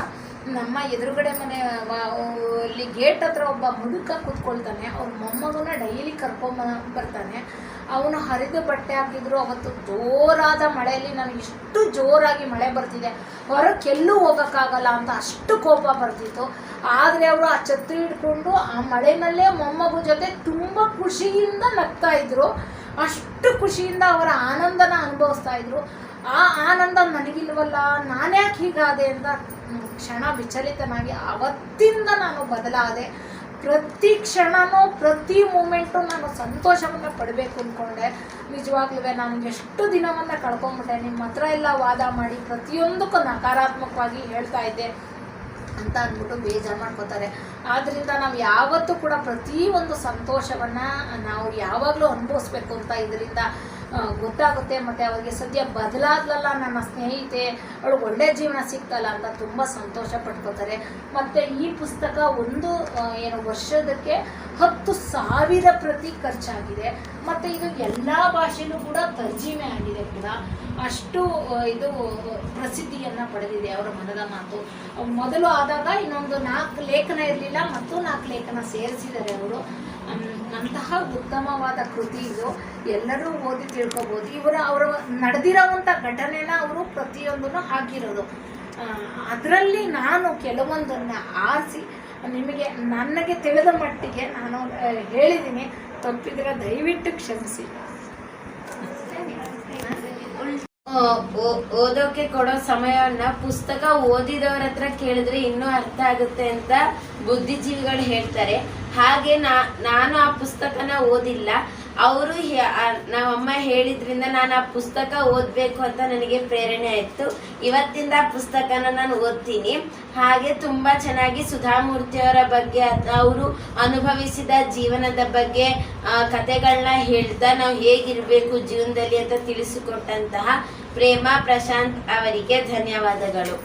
ನಮ್ಮ ಎದುರುಗಡೆ ಮನೆ ಅಲ್ಲಿ ಗೇಟ್ ಹತ್ರ ಒಬ್ಬ ಮುದುಕ ಕೂತ್ಕೊಳ್ತಾನೆ, ಅವ್ರ ಮೊಮ್ಮಗನ ಡೈಲಿ ಬರ್ತಾನೆ. ಅವನು ಹರಿದು ಬಟ್ಟೆ ಹಾಕಿದ್ರು. ಅವತ್ತು ಜೋರಾದ ಮಳೆಯಲ್ಲಿ ನನಗೆ ಇಷ್ಟು ಜೋರಾಗಿ ಮಳೆ ಬರ್ತಿದೆ, ಹೊರಕ್ಕೆಲ್ಲೂ ಹೋಗೋಕ್ಕಾಗಲ್ಲ ಅಂತ ಅಷ್ಟು ಕೋಪ ಬರ್ತಿತ್ತು. ಆದರೆ ಅವರು ಆ ಛತ್ರಿ ಹಿಡ್ಕೊಂಡು ಆ ಮಳೆನಲ್ಲೇ ಮೊಮ್ಮಗು ಜೊತೆ ತುಂಬ ಖುಷಿಯಿಂದ ನಗ್ತಾ ಇದ್ರು. ಅಷ್ಟು ಖುಷಿಯಿಂದ ಅವರ ಆನಂದನ ಅನುಭವಿಸ್ತಾ ಇದ್ರು. ಆ ಆನಂದ ನನಗಿಲ್ವಲ್ಲ, ನಾನ್ಯಾಕೆ ಹೀಗಾದೆ ಅಂತ ಕ್ಷಣ ವಿಚಲಿತನಾಗಿ ಅವತ್ತಿಂದ ನಾನು ಬದಲಾದೆ. ಪ್ರತಿ ಕ್ಷಣನೂ ಪ್ರತಿ ಮೂಮೆಂಟು ನಾನು ಸಂತೋಷವನ್ನು ಪಡಬೇಕು ಅಂದ್ಕೊಂಡೆ. ನಿಜವಾಗ್ಲೂ ನಾನು ಎಷ್ಟು ದಿನವನ್ನು ಕಳ್ಕೊಂಡ್ಬಿಟ್ಟೆ. ನಿಮ್ಮ ಹತ್ರ ಎಲ್ಲ ವಾದ ಮಾಡಿ ಪ್ರತಿಯೊಂದಕ್ಕೂ ನಕಾರಾತ್ಮಕವಾಗಿ ಹೇಳ್ತಾ ಇದ್ದೆ ಅಂತ ಅಂದ್ಬಿಟ್ಟು ಬೇಜಾರು ಮಾಡ್ಕೋತಾರೆ. ಆದ್ದರಿಂದ ನಾವು ಯಾವತ್ತೂ ಕೂಡ ಪ್ರತಿಯೊಂದು ಸಂತೋಷವನ್ನು ನಾವು ಯಾವಾಗಲೂ ಅನುಭವಿಸ್ಬೇಕು ಅಂತ ಇದರಿಂದ ಗೊತ್ತಾಗುತ್ತೆ. ಮತ್ತು ಅವರಿಗೆ ಸದ್ಯ ಬದಲಾದ್ಲಲ್ಲ ನನ್ನ ಸ್ನೇಹಿತೆ, ಅವಳು ಒಳ್ಳೆ ಜೀವನ ಸಿಗ್ತಲ್ಲ ಅಂತ ತುಂಬ ಸಂತೋಷ ಪಡ್ಕೋತಾರೆ. ಮತ್ತು ಈ ಪುಸ್ತಕ ಒಂದು ವರ್ಷದಕ್ಕೆ 10,000 ಪ್ರತಿ ಖರ್ಚಾಗಿದೆ. ಮತ್ತು ಇದು ಎಲ್ಲ ಭಾಷೆಯಲ್ಲೂ ಕೂಡ ತರ್ಜಿಮೆ ಆಗಿದೆ ಕೂಡ. ಅಷ್ಟು ಇದು ಪ್ರಸಿದ್ಧಿಯನ್ನು ಪಡೆದಿದೆ ಅವರ ಮನದ ಮಾತು. ಮೊದಲು ಆದಾಗ ಇನ್ನೊಂದು 4 ಲೇಖನ ಇರಲಿಲ್ಲ, ಮತ್ತು 4 ಲೇಖನ ಸೇರಿಸಿದ್ದಾರೆ ಅವರು. ಅಂತಹ ಉತ್ತಮವಾದ ಕೃತಿ ಇದು, ಎಲ್ಲರೂ ಓದಿ ತಿಳ್ಕೊಬೋದು. ಅವರ ನಡೆದಿರೋವಂಥ ಘಟನೆನ ಅವರು ಪ್ರತಿಯೊಂದನ್ನು ಹಾಕಿರೋದು. ಅದರಲ್ಲಿ ನಾನು ಕೆಲವೊಂದನ್ನು ಆರಿಸಿ ನನಗೆ ತಿಳಿದ ಮಟ್ಟಿಗೆ ನಾನು ಹೇಳಿದ್ದೀನಿ. ತಪ್ಪಿದ್ರೆ ದಯವಿಟ್ಟು ಕ್ಷಮಿಸಿ. ಓದೋಕೆ ಕೊಡೋ ಸಮಯವನ್ನ ಪುಸ್ತಕ ಓದಿದವರ ಹತ್ರ ಕೇಳಿದ್ರೆ ಇನ್ನೂ ಅರ್ಥ ಆಗುತ್ತೆ ಅಂತ ಬುದ್ಧಿಜೀವಿಗಳು ಹೇಳ್ತಾರೆ. ಹಾಗೆ ನಾನು ಆ ಪುಸ್ತಕನ ಓದಿಲ್ಲ, ಅವರು ನಮ್ಮಮ್ಮ ಹೇಳಿದ್ರಿಂದ ನಾನು ಆ ಪುಸ್ತಕ ಓದಬೇಕು ಅಂತ ನನಗೆ ಪ್ರೇರಣೆ ಆಯಿತು. ಇವತ್ತಿಂದ ಆ ಪುಸ್ತಕನ ನಾನು ಓದ್ತೀನಿ. ಹಾಗೆ ತುಂಬ ಚೆನ್ನಾಗಿ ಸುಧಾಮೂರ್ತಿಯವರ ಬಗ್ಗೆ, ಅವರು ಅನುಭವಿಸಿದ ಜೀವನದ ಬಗ್ಗೆ ಕಥೆಗಳನ್ನ ಹೇಳ್ತಾ ನಾವು ಹೇಗಿರಬೇಕು ಜೀವನದಲ್ಲಿ ಅಂತ ತಿಳಿಸಿಕೊಟ್ಟಂತಹ ಪ್ರೇಮಾ ಪ್ರಶಾಂತ್ ಅವರಿಗೆ ಧನ್ಯವಾದಗಳು.